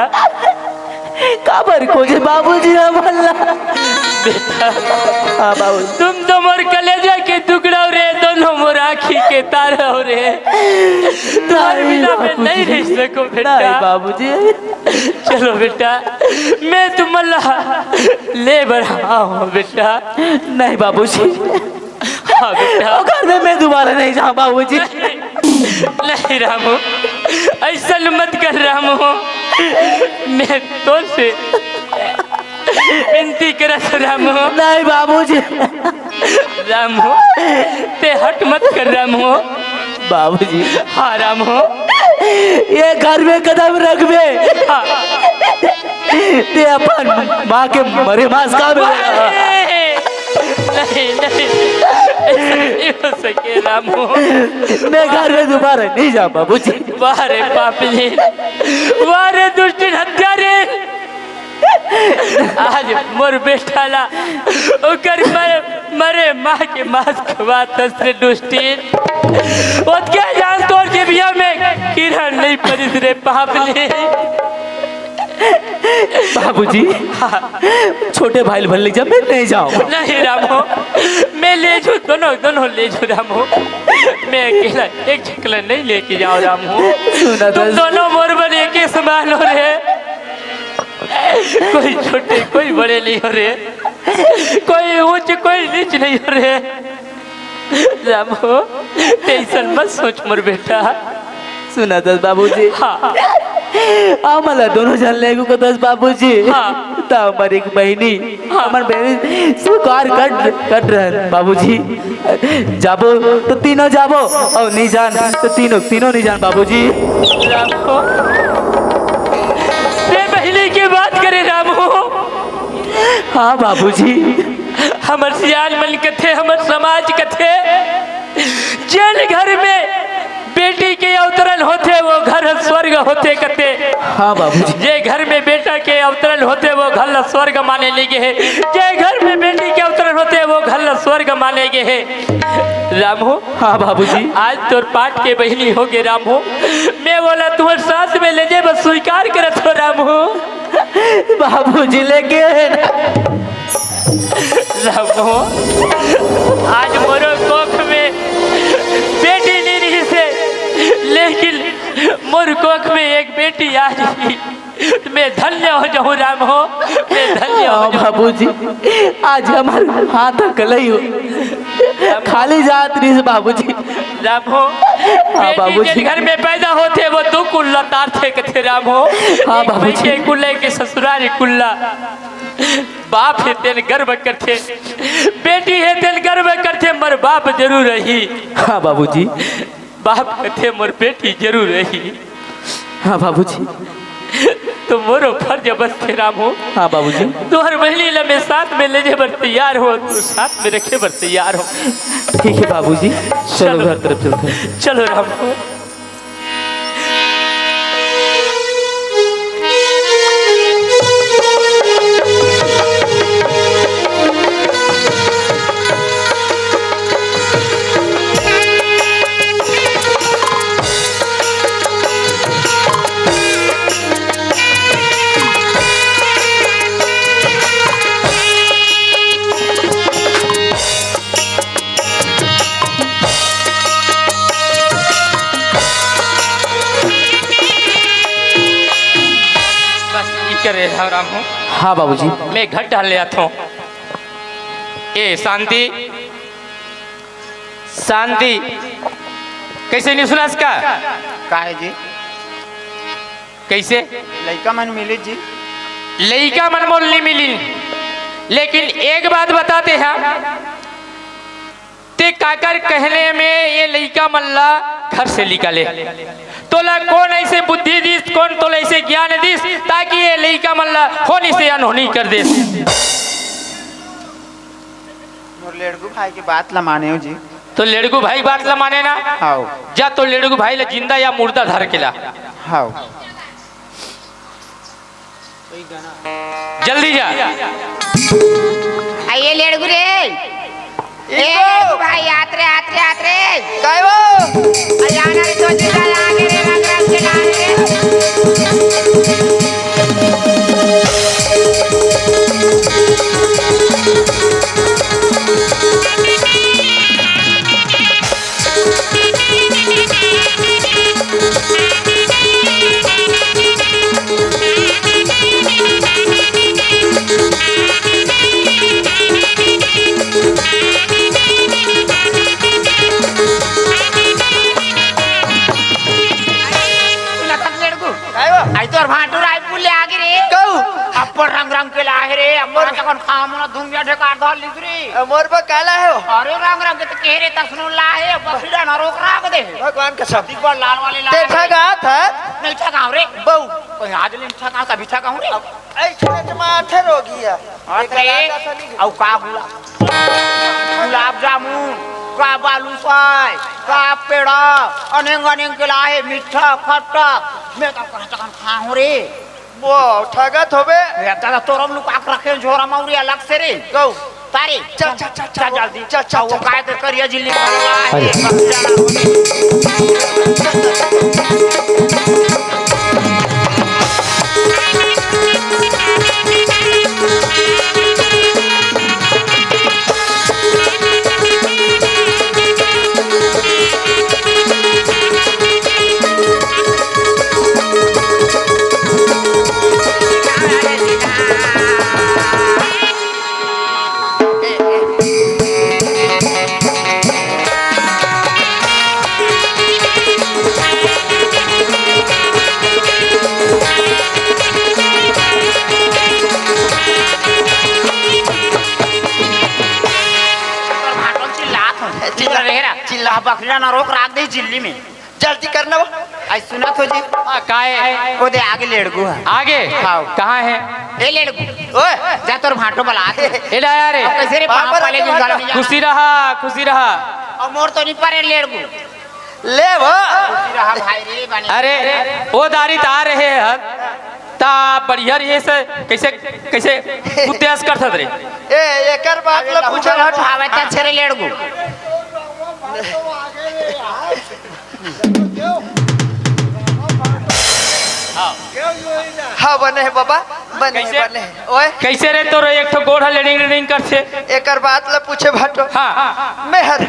काबर खोजे बाबूजी हमारा बेटा हाँ बाबू। तुम तो मोर कलेजा के टुकड़ा रे, दोनों मोर आँखी के तारा हो रे। तुम्हारे बिना मैं नहीं रह सकूं बेटा। नहीं बाबूजी। चलो बेटा मैं तुम्हारा ले बढ़ा हूँ बेटा। नहीं बाबूजी। हाँ बेटा। वो घर में मैं दोबारा नहीं जाऊँ बाबूजी। नहीं रामू, ऐसा मत कर रामू। मैं तो से विनती करत रामू। नहीं बाबूजी। रामू ते हट मत कर रामू। बाबूजी हाँ रामू। ये घर में कदम रख बे। हाँ। ते अपन माँ के मरे मांस का नहीं नहीं ऐसा नहीं हो सके रामू। मैं घर में दोबारा नहीं जा बाबूजी। वारे पापी, वारे दुष्ट हत्यारे। आज मोर बेटा ला ओकर मरे माँ के मांस खवात से दुष्टी। वो क्या जान तोड़ के बिया में किरण नहीं परिस रे पापली। बाबूजी छोटे भाई भल ले जा, मैं नहीं जाऊँ। नहीं रामो, मैं ले जाऊँ, दोनों दोनों ले जाऊँ रामो, मैं अकेला एक झकला नहीं लेके जाऊँ रामो। सुना तुम दोनों मोरबन एक ही समान हो रहे, कोई छोटे कोई बड़े नहीं हो रहे, कोई ऊंच कोई नीच नहीं हो रहे। रामो टेंशन मत सोच मोर बेटा। सुना दस बाबूजी, हाँ आम्हाला दोनों जण लेगू को दस बाबूजी। हाँ। तो हमारी एक बहनी, हमारी बहनी स्वीकार कर रहे बाबूजी। जाबो तो तीनों जाबो और नहीं जान तो तीनों नहीं जान बाबूजी। रामो मैं पहले की बात करे रामो। हाँ बाबूजी। हमर सियान मन कथे, हमर समाज कथे, जेल घर में बेटी के अवतरण होते वो घर स्वर्ग होते कथे। हाँ बाबूजी। जे घर में बेटा के अवतरण होते वो घर स्वर्ग माने लगे है, जे घर में बेटी के अवतरण होते वो घर स्वर्ग माने गए है। रामो हाँ बाबूजी। आज तोर पाठ के बहनी हो गए रामो, मैं बोला तुम्हार साथ में ले जाए बस स्वीकार करत हो रामो। बाबूजी लेके रामो आज मोरो कोख में बेटी नहीं रही से, लेकिन मोर कोख में एक बेटी आ रही, मैं धन्य हो जाऊँ रामो, मैं धन्य हो हाँ जाऊँ। बाबूजी आज हमारे हाथ कलई हो, खाली जात नहीं से बाबूजी। रामो हाँ बेटी बाबूजी। जिस घर में पैदा होते वो दो कुल्ला तारते कथे रामो। हाँ एक बाबूजी। बच्चे कुल्ले के ससुरारी कुल्ला, बाप है तेन गर्व करते, बेटी है तेन गर्व करते, मर बाप जरूर रही। हाँ बाबूजी। बाप कहते मोर बेटी जरूर रही। हाँ बाबूजी। तो मोरो फर्ज बस थे रामो। हाँ बाबूजी। तोहर बहनी ला मैं साथ में ले जाए बर तैयार हो, तू साथ में रखे बर तैयार हो। ठीक है बाबूजी, चलो घर तरफ चलते हैं। चलो रामो। करे रामो, हाँ बाबूजी। मैं घर डाल ले आता हूँ। ए शांति शांति, कैसे नहीं सुना इसका? काहे जी? कैसे लड़का मन मिले जी? लड़का मन मोल नहीं मिली, लेकिन एक बात बताते हैं, ते काकर कहने में ये लड़का मल्ला घर से निकाले, तोला कौन ऐसे बुद्धि दीस, कौन तोला ऐसे ज्ञान दीस, ताकि ये लड़का मल्ला होनी से अनहोनी कर दे। मोर लड़कू भाई की बात ला माने हो जी? तो लड़कू भाई बात ला माने ना? हाउ जा तो लड़कू भाई ला जिंदा या मुर्दा धर के ला, हाउ जल्दी जा। आइए लड़कू रे, ए लड़कू भाई आतरे आतरे आतरे काय वो अयाना रे तो जिंदा आगे रे रंग रंग के डाले आई तोर भाटूर आई पुले आगे रे कहू अपर रंग रंग के लाहे रे अमर जखन खामना दुनिया ढेकार धर लिस रे मोर पर काला है अरे रंग रंग के तो केरे तसनो लाहे बसीड़ा न रोक राख दे भगवान का सब दिख बड़ लाल वाले लाहे देखा गात है नहीं ठा गाँव रे बहु कोई आज ले ठा गाँव तभी ठा गाँव रे ऐसे टमाटर हो गया अरे औ का गुलाब जामुन का बालूशाही का पेड़ा अनेक अनेक के लाहे मीठा खट्टा मैं तो कहां खाऊं रे वो ठगत होबे दादा तोरम लुक आक रखे झोरा मौरी अलग से रे गौ तारी चल चल चल चल जल्दी चल चल वो काय के करिया जिल्ली है चिल्ला बकरिया ना रोक राख दे जिल्ली में जल्दी करना वो। आई सुनत हो जी काहे वो दे आगे लेड़गू है आगे हाँ। कहाँ है ए लेड़गू ओए जा तोर भाटो बला दे ए डाया रे अब कैसे रे बाप रे, पाले की गल में खुशी रहा खुशी रहा और मोर तो नहीं पारे लेड़गू ले वो खुशी रहा भाई रे बने अरे वो दारी आ रहे हैं ता बढ़िया ये से कैसे कैसे उद्देश्य कर सकते रे ए एकर बात ला पूछा हट आवे त छरे लेड़गू हाँ बने है बाबा बने कैसे? है बने है ओए कैसे रे तो एक ठो गोड़ लेडिंग लेडिंग कर छे एकर बात ला पूछे भाटो हाँ मेहर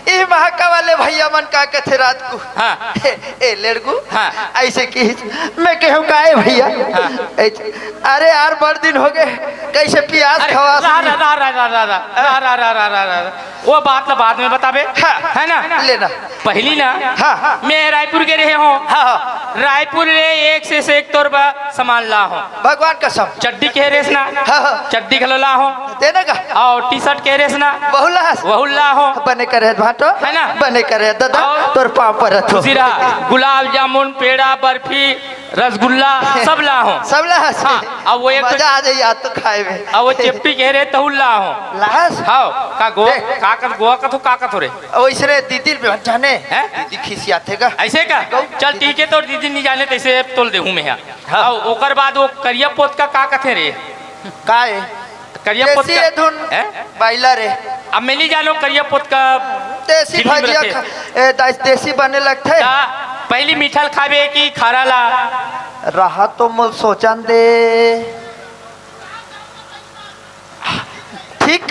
ई महाका वाले भैया मन का कथे रात को हाँ ए लड़कू हाँ। ऐसे की मैं कहूँ का है भैया अरे यार बड़ दिन हो गए कैसे प्याज अरे खवा रा रा रा रा रा रा रा रा रा रा रा रा वो बात ला बाद में बताबे हाँ। है ना लेना पहली ना हाँ। मैं रायपुर के रहे हूँ हाँ रायपुर ले एक से एक तौर पर सामान ला हूँ भगवान कसम चड्डी के रेस ना हाँ। चड्डी खलो ला हूँ देने का और टी शर्ट के रेस ना बहुलास वहु ला हूँ बने करे भाटो है ना? बने करे दादा और- तोर पाँव पर रखो खुशी रहा गुलाब जामुन पेड़ा बर्फी रसगुल्ला सब ला हूँ सब लास हाँ, अब वो एक तो- मजा आ जाए याद तो खाए में और वो चेप्टी कह रहे तहु ला हूँ लास हाँ का गो देख। गोवा का थो रे वैसे दीदी जाने हैं? दीदी खिसिया थे का ऐसे का चल ठीक है तो दीदी नहीं जाने तैसे तोल दे हूँ मैं यहाँ और ओकर बाद वो करिया पोत का कथे रे का है करिया पोत देसी धुन हैं? बाइला रे अब मैं नहीं जानो करिया पोत का देसी फिल्म भजिया रखे। देसी बने लगते का पहली मीठल खाबे की खारा ला रहा तो मुल सोचन दे ठीक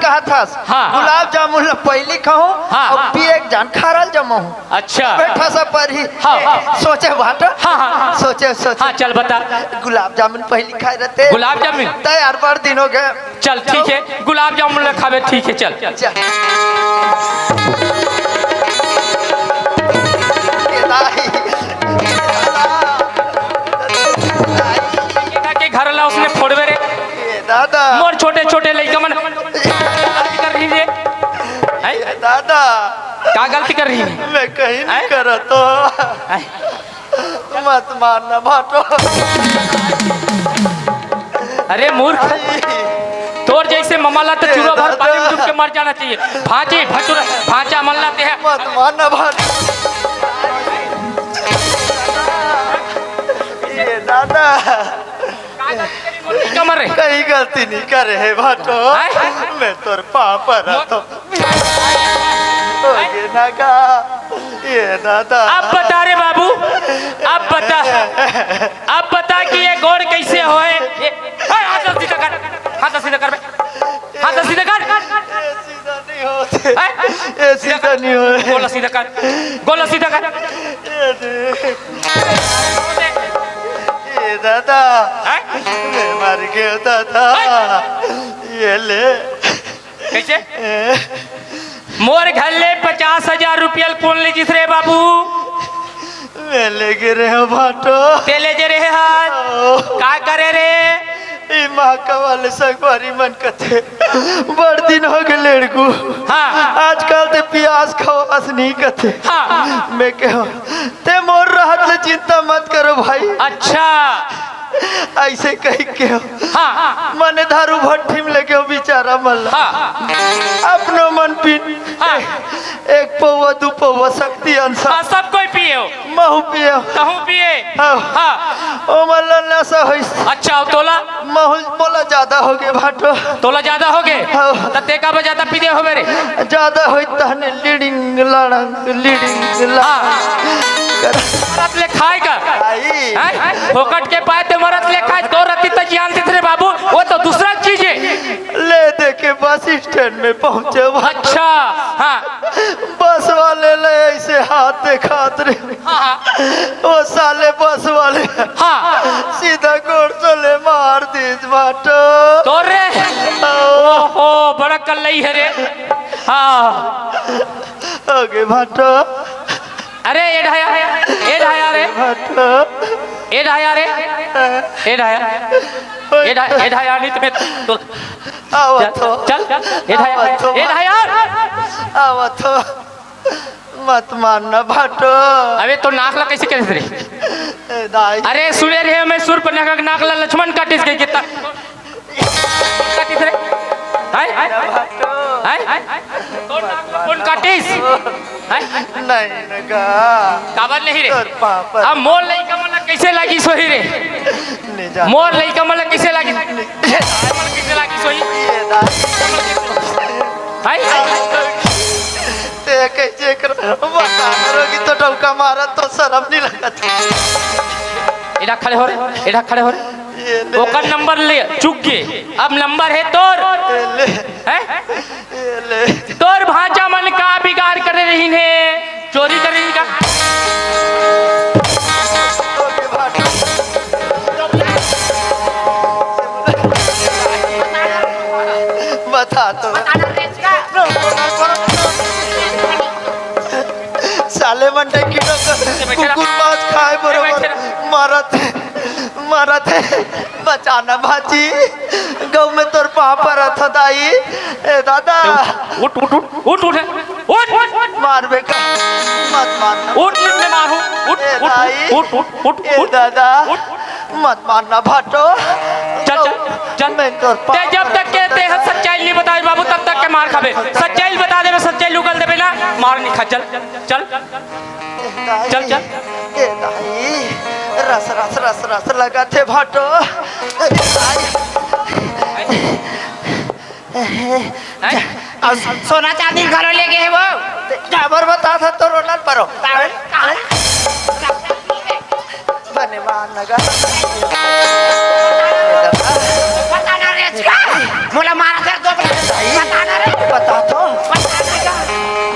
कहा था हाँ। गुलाब जामुन ला पहली खाऊं हाँ, और हाँ। पी एक जान खारल जमा हूं अच्छा बैठा सा पर ही हाँ, हाँ। सोचे भाटा हाँ, हाँ, हाँ। सोचे हाँ चल बता गुलाब जामुन पहली खाए रहते गुलाब जामुन? तैयार बार दिन हो गए चल ठीक है गुलाब जामुन ला खाबे ठीक है चल चल ये दाई, के घर ला उसने फोड़वे रे ये दादा मोर छोटे छोटे लइका मन गलती कर रही है हैं? ये दादा का गलती कर रही है मैं कहीं हैं? नहीं कर तो हैं? मत मारना भाटो अरे मूर्ख तोर जैसे ममाला तो चूरो भर पानी में डूब के मर जाना चाहिए भांचे भचुर भांचा मल्ला ते है मत मारना भाटो ये दादा कमर रे कहीं गलती नहीं कर रहे भाटो हैं? मैं तोर पाँव पर रहता ये नागा ये दादा अब बता रे बाबू अब बता कि ये गोड़ कैसे होए हाथ सीधा कर हाथ सीधा कर बे हाथ सीधा कर ये सीधा नहीं होते हैं? ये सीधा नहीं होते गोला सीधा कर गोला सीधा कर ये देख, ये दादा हैं? मैं मर गया दादा ये ले कैसे मोर घर ले 50,000 रुपया कौन ले जिस रे बाबू मैं ले गिरे हो भाटो तेले जे रे हाथ का करे रे ई माँ का वाले सगवारी मन कथे बड़ दिन हो गए लड़कू हाँ। आजकल ते प्याज खवास नहीं कथे हाँ। मैं कहो ते मोर राहत ले चिंता मत करो भाई अच्छा ऐसे कही के हो हाँ मने दारू भट्टी में लगे हो बेचारा मल्ला हाँ अपनो मन पीन हाँ। एक पौवा दू पौवा शक्ति अनुसार हाँ सब कोई पिए हो महू पियो कहूँ पिए हाँ। हाँ ओ मल्ला नशा होइस अच्छा हो तोला महू बोला ज्यादा हो गए भाटो तोला ज्यादा हो गए हाँ। तते का ज्यादा पी दे हो मेरे ज्यादा होई तहने लीडिंग लीडिंग मरत ले खाए का आई हैं? फोकट के पाए ते मरत ले खाए तो रत्ती तो जान थे बाबू वो तो दूसरा चीज है ले दे के बस स्टैंड में पहुंचे भाटो अच्छा हाँ बस वाले ले ऐसे हाथ दिखात रे हाँ वो साले बस वाले हाँ सीधा गोड़ चले मार दी बीस भाटो तो रे ओहो बड़ा कल्लई है रे। हाँ ओके भाटो अरे ए ढाया रे भाटो ए ढाया रे ए ढाया नहीं तुम्हें तो आवतो चल ए ढाया आवतो मत मारना भाटो। अबे तो नाकला कैसे करे रे? ए दाई अरे सुने रे मैं सुर पर नाकला लक्ष्मण काटिस गई कितना काटिस रे हाय हाय कौन काटिस हाय नहीं नगा काबर नहीं रे तोर पापा अब मोर लई कमला कैसे लगी सोही रे? ले जा मोर लई कमला कैसे लगी कैसे लगी सोही ये दाई हाय ते कैसे कर बता करोगी तो डौका मारा तो शर्म नहीं लगता। इधर खड़े हो रे ये ले ओकर नंबर ले चुक गए अब नंबर है तोर ले हैं ये ले तोर भांजा मन का बिगाड़ कर रही है चोरी कर रही का ओके भाटो बता तो साले मंडे किलो कुकुर मांस खाए बरोबर मरत है बचाना भाजी गौ में तोर पापा रथ दाई ए दादा उठ मार बेका मत मारना उठ मैं मारू ए दाई ए दादा मत मारना भाटो चल मैं तोर ते जब तक कहते हैं सच्चाई नहीं बताए बाबू तब तक के मार खाबे सच्चाई बता देबे सच्चाई लुगल देबे ना मार नहीं खा चल चल ए दाई रस रस रस रस लगा थे भाटो और सोना चांदी घरों ले गए वो जाबर बता था तो रोनल परो बने मान लगा बताना रे इसका मोला मारा कर दो बताना रे बता तो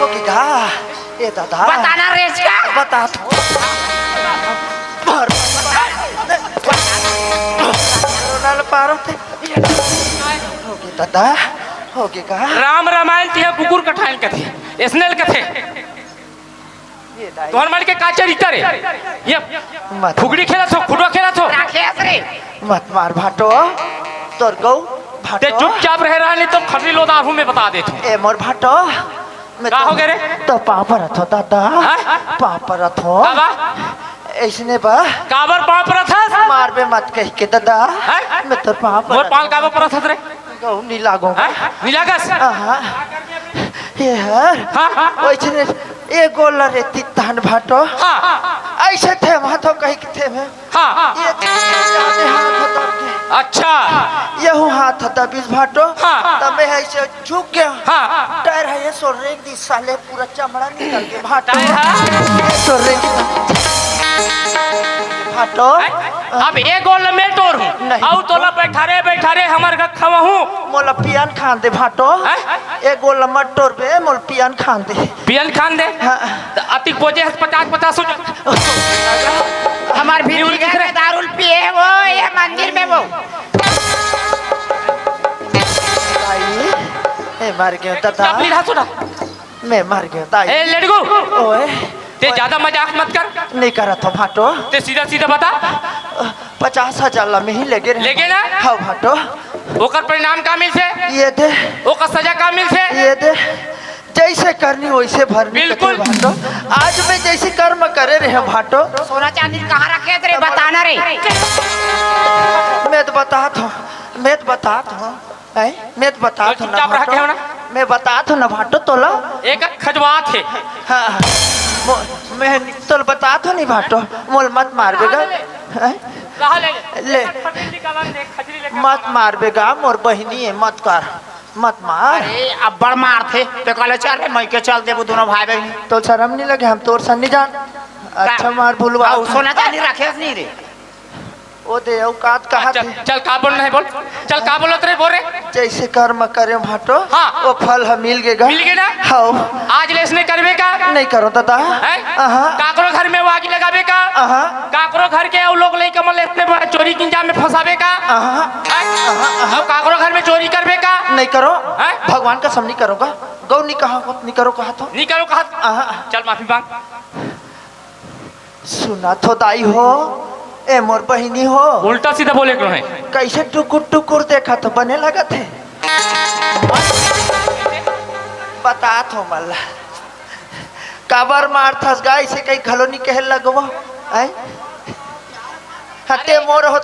वो की गा ये दादा बताना रे इसका बता तो रोनल पारो थे होगी दादा होगी का राम रामायण थी कुकुर कठाइन कथे स्नेल कथे ये दाई तोहर मन के काचे रीता रे ये मत फुगड़ी खेला थो खुडो खेला थो राखेस रे मत मार भाटो तोर गौ ते भाटो चुपचाप रह रहा नहीं तो खटरी लोदा आंखों में बता दे तू ए मोर भाटो मैं का हो गए रे? तो पापा रथो दादा हाँ? पापा रथो बाबा ऐसने बा काबर पाँव पर था मार बे मत कह के दादा हाँ? मैं तो पापा मोर पाँव काबर पर था रे गौ नहीं लागो मिलागस आहा ये हर हाँ ऐसने ए गोल रे तितान भाटो हाँ ऐसे थे वहां तो कहीं थे मैं हाँ ये जाने हाथ होता के अच्छा यहू हाथ होता बीस भाटो हाँ। तब मैं ऐसे झुक गया हाँ टायर है ये सोरे दी साले पूरा चमड़ा निकल के भाटो टायर है? सोरे भाटो अब एक गोल में तोड़ हूँ नहीं। आउ तोला बैठा रे हमार का खवा हूँ मोला पियान खान दे भाटो हैं? ए गोल मटोर पे मोल पियान खान दे पियन खान दे हाँ। अति पोजे 50 हमार भी घर में दारुल पिए वो ये मंदिर में वो ताई ए मर गया दादा चापली रहा सुना मैं मर गया ताई ए लड़को ओए ते ज्यादा मजाक मत कर नहीं करा था भाटो ते सीधा बता 50,000 में ही लगे रहे लेगे ना हाँ भाटो ओकर परिणाम का मिल से ये दे ओकर सजा का मिल से ये दे जैसे करनी वैसे भरनी बिल्कुल। कते भाटो आज मैं जैसे कर्म करे रहे भाटो सोना चांदी कहाँ रखे रे बताना रे मैं तो बता था मैं तो बता तो ना चुपचाप रह के हो ना? मैं बता था ना भाटो तोला एक खजवा थे हाँ मैं तोल बता था नहीं भाटो मोल मत मार बेगा हैं? रहा ले मत मार बेगा मोर बहनी है मत कर मत मार अरे अब बड़ मार थे तो कल चल रे मैं के चल देबो दोनों भाई बहन तो शर्म नहीं लगे हम तोर सन नहीं जान अच्छा मार भूलवा सोना चांदी रखे नहीं रे ओ दे औकात कहा चल थे चल का बोल नहीं बोल चल का बोलत रे बोल रे जैसे कर्म करे भाटो हाँ। वो फल हम मिल गएगा मिल गए ना हाँ आज लेसने करबे का नहीं करो दादा हैं अहा काकरो घर में वागी लगाबे का अहा काकरो घर के लोग ले कमल इतने चोरी की इंजाम में फंसाबे का अहा हैं? अब काकरो घर में चोरी करबे का नहीं करो हैं? भगवान का सब नहीं करोगा गौ नहीं कहा नहीं करो कहा तो नहीं करो कहा अहा चल माफी मांग सुना तो दाई हो ए मोर बहिनी हो उल्टा सीधा बोले क्यों है कैसे टुकुर टुकुर देखा तो बने लगा थे बता तो मल्ला काबर मार थस गाय से कई खलोनी कह लगवा आई हते मोर हो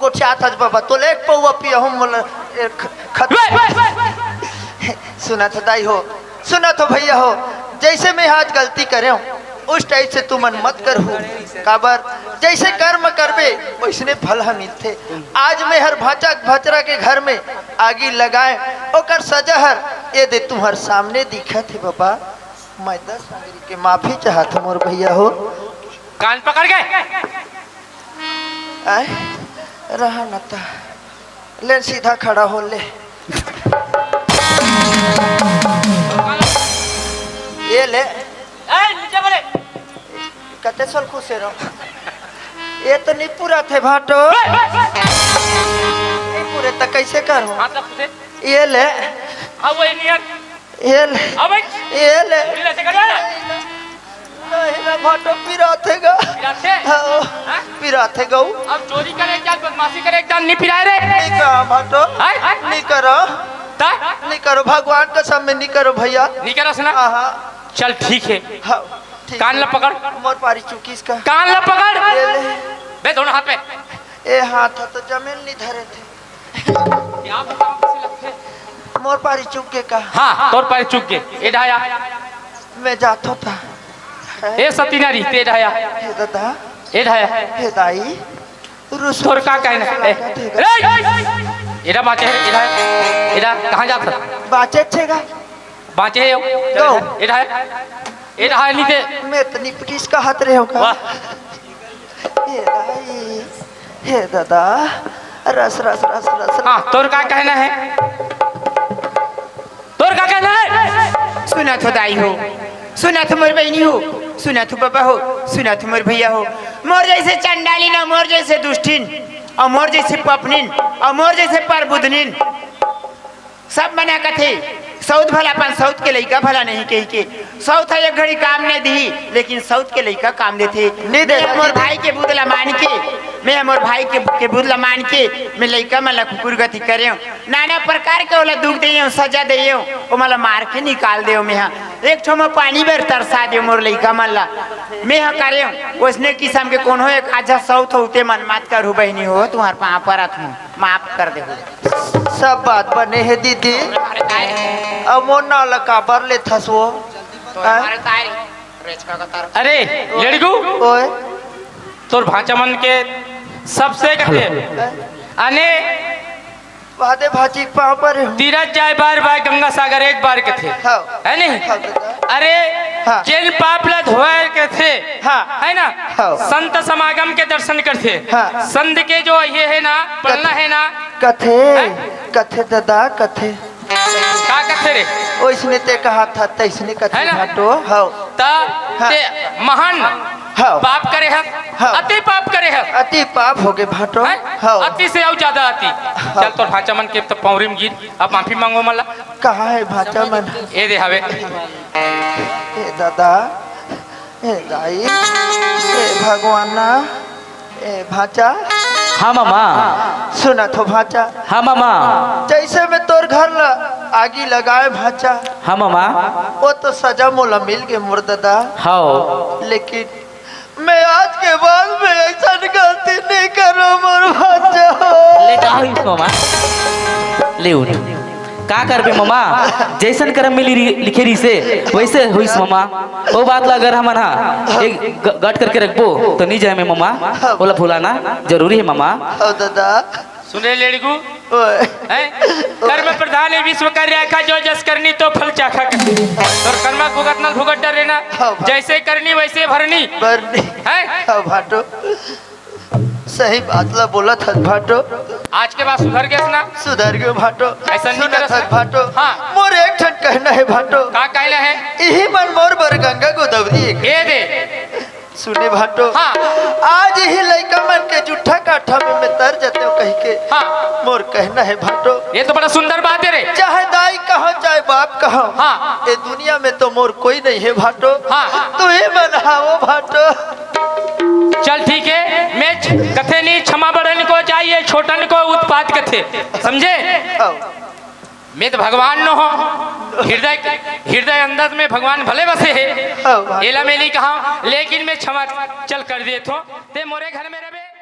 गोछा थस बाबा तो ले पौवा पिया हम मोल सुना तो दाई हो सुना तो भैया हो जैसे मैं आज गलती करे हूँ उस टाइप से तू मन मत कर हो काबर जैसे कर्म करबे वैसने फल हम मिलते आज मैं हर भाचा भचरा के घर में आगी लगाए ओकर सजहर ये दे तुम्हार सामने दिखा थे बाबा मैं 10 अंगरी के माफी चाहत मोर भैया हो कान पकड़ गए आए रहा नता ले सीधा खड़ा हो ले ये ले नीचे बोले कते सोल खुश रहो ये तो नहीं पूरा थे भाटो नहीं पूरे तक कैसे करो हाथ रख दे ये ले अब वही नियर ये ले अब ये ले ढीला से कर नहीं ना भाटो पिरा थे गा पिराते हाँ, पिरा थे गौ अब चोरी करे क्या बदमाशी करे एक जान नहीं पिराए रे नहीं करो भाटो नहीं करो ता नहीं करो भगवान का सामने नहीं करो भैया नहीं करा सुना हाँ चल ठीक है हाँ ठीक कान है। ला पकड़ मोर पारी चुकी इसका कान ला पकड़ ये ले बे दोनों हाथ पे ए हाथ तो जमीन नहीं धरे थे क्या बताऊं किसी लगते मोर पारी चुके का हाँ तोर पर चुक गए ए ढाया मैं जातो था ए सतीनारी ते ढाया हे दादा ए ढाया हे दाई रुस तोर का कहना है रे एरा बाचे है एरा एरा कहां जात बाचे छेगा बाचे है गो। एरा एरा है नहीं ते मैं तो निपटिस का हाथ रहे होगा वाह हे दाई हे दादा रस रस रस रस हाँ तोर का कहना है तोर का कहना है सुना तो दाई हो सुना तो मोर बहनी हो सुना तो पापा हो सुना तो मोर भैया हो मोर जैसे चंडालिन और मोर जैसे दुष्टिन और मोर जैसे पपनिन और मोर जैसे परबुदनिन सब मना कथे सऊद भला अपन सऊद के लइका भला नहीं कही के सऊद है एक घड़ी काम नहीं दी लेकिन सऊद के लइका काम देते नहीं दे मैं मोर भाई के बुदला मान के मैं मोर भाई के बुदला मान के मैं लइका मला कुकुर गति करे नाना प्रकार के ओला दुख दे सजा दे ओ मला मार के निकाल दे मैं एक ठो में पानी बेर तरसा दे मोर लइका मला मैं करे उसने किस्म के कौन हो एक आजा सऊद होते मन मत करू बहनी हो तुम्हार पाँव परत हूँ माफ कर दे सब बात बने है दीदी अब मोर ना लका बर ले थसो अरे लड़कू ओए तोर भाचा मन के सबसे कहते अने वादे भाजी पाँव पर हूँ तीरथ जाए बार बार गंगा सागर एक बार के थे हाँ। है नहीं हाँ दादा। अरे हाँ। जेल पापला धोए के थे हाँ। है ना हाँ। संत समागम के दर्शन करते हाँ। संत के जो ये है ना पढ़ना है ना कथे कथे दादा कथे का कहते रे ओइसने ते कहा था तैसने कथे है ना? भाटो हाँ ता हाँ। ते महान हाँ। पाप करे है हाँ। अति पाप करे है अति पाप हो गए भाटो हैं? हाँ अति से और ज्यादा अति चल तो भाचा मन के तो पौरी में गिर अब माफी मांगो मला कहाँ है भाचा मन ए दे हवे हे दादा हे दाई हे भगवाना हे भाचा हाँ मामा सुना तो भाचा हाँ मामा जैसे मैं तोर घर आगी लगाए भाचा हाँ मामा वो तो सजा मोला मिल गए मोर दादा हाँ लेकिन मैं आज के बाद में ऐसा गलती नहीं करूँ मोर भाचा ले का हुई मामा ले उन का करबे मामा जैसन कर्म मिली लिखे रही से वैसे हुईस मामा वो बात ला अगर हमन हा एक गट करके रखबो तो नहीं जाए में मामा बोला भुलाना जरूरी है मामा ओ दादा सुने लड़कू ओए हैं? कर्म प्रधान है विश्व कार्य आखा जो जस करनी तो फल चाखा करनी और कर्म भुगत न भुगत डर रहना जैसे करनी वैसे भरनी बरनी है हाँ भाटो सही बात ला बोला था भाटो, आज के बाद सुधर गया ना? सुधर गयो भाटो। ऐसा नहीं सुना करत था है? भाटो, हाँ। मोर एक ठन कहना है भाटो, का कहना है? यही मन मोर बर गंगा गोदावरी एक। ये दे। सुने भाटो, हाँ। आज ही लड़का मन के जूठा काठा में मैं तर जाते हो कह के। हाँ। मोर कहना है भाटो, ये तो बड़ा सुंदर बात है रे। चाहे दाई कहो चाहे बाप कहो, हाँ। ये दुनिया में तो मोर कोई नहीं है भाटो। हाँ। तू ही मनाओ भाटो। चल ठीक है, मैं कथे नहीं, क्षमा बड़न को चाहिए, छोटन को उत्पाद कथे, समझे? आओ। मैं तो भगवान न हो, हृदय हृदय अंदर में भगवान भले बसे है, आओ भाटो। एला मैं नहीं कहा, लेकिन मैं क्षमा चल कर देता हूँ, ते मोरे घर में रहे।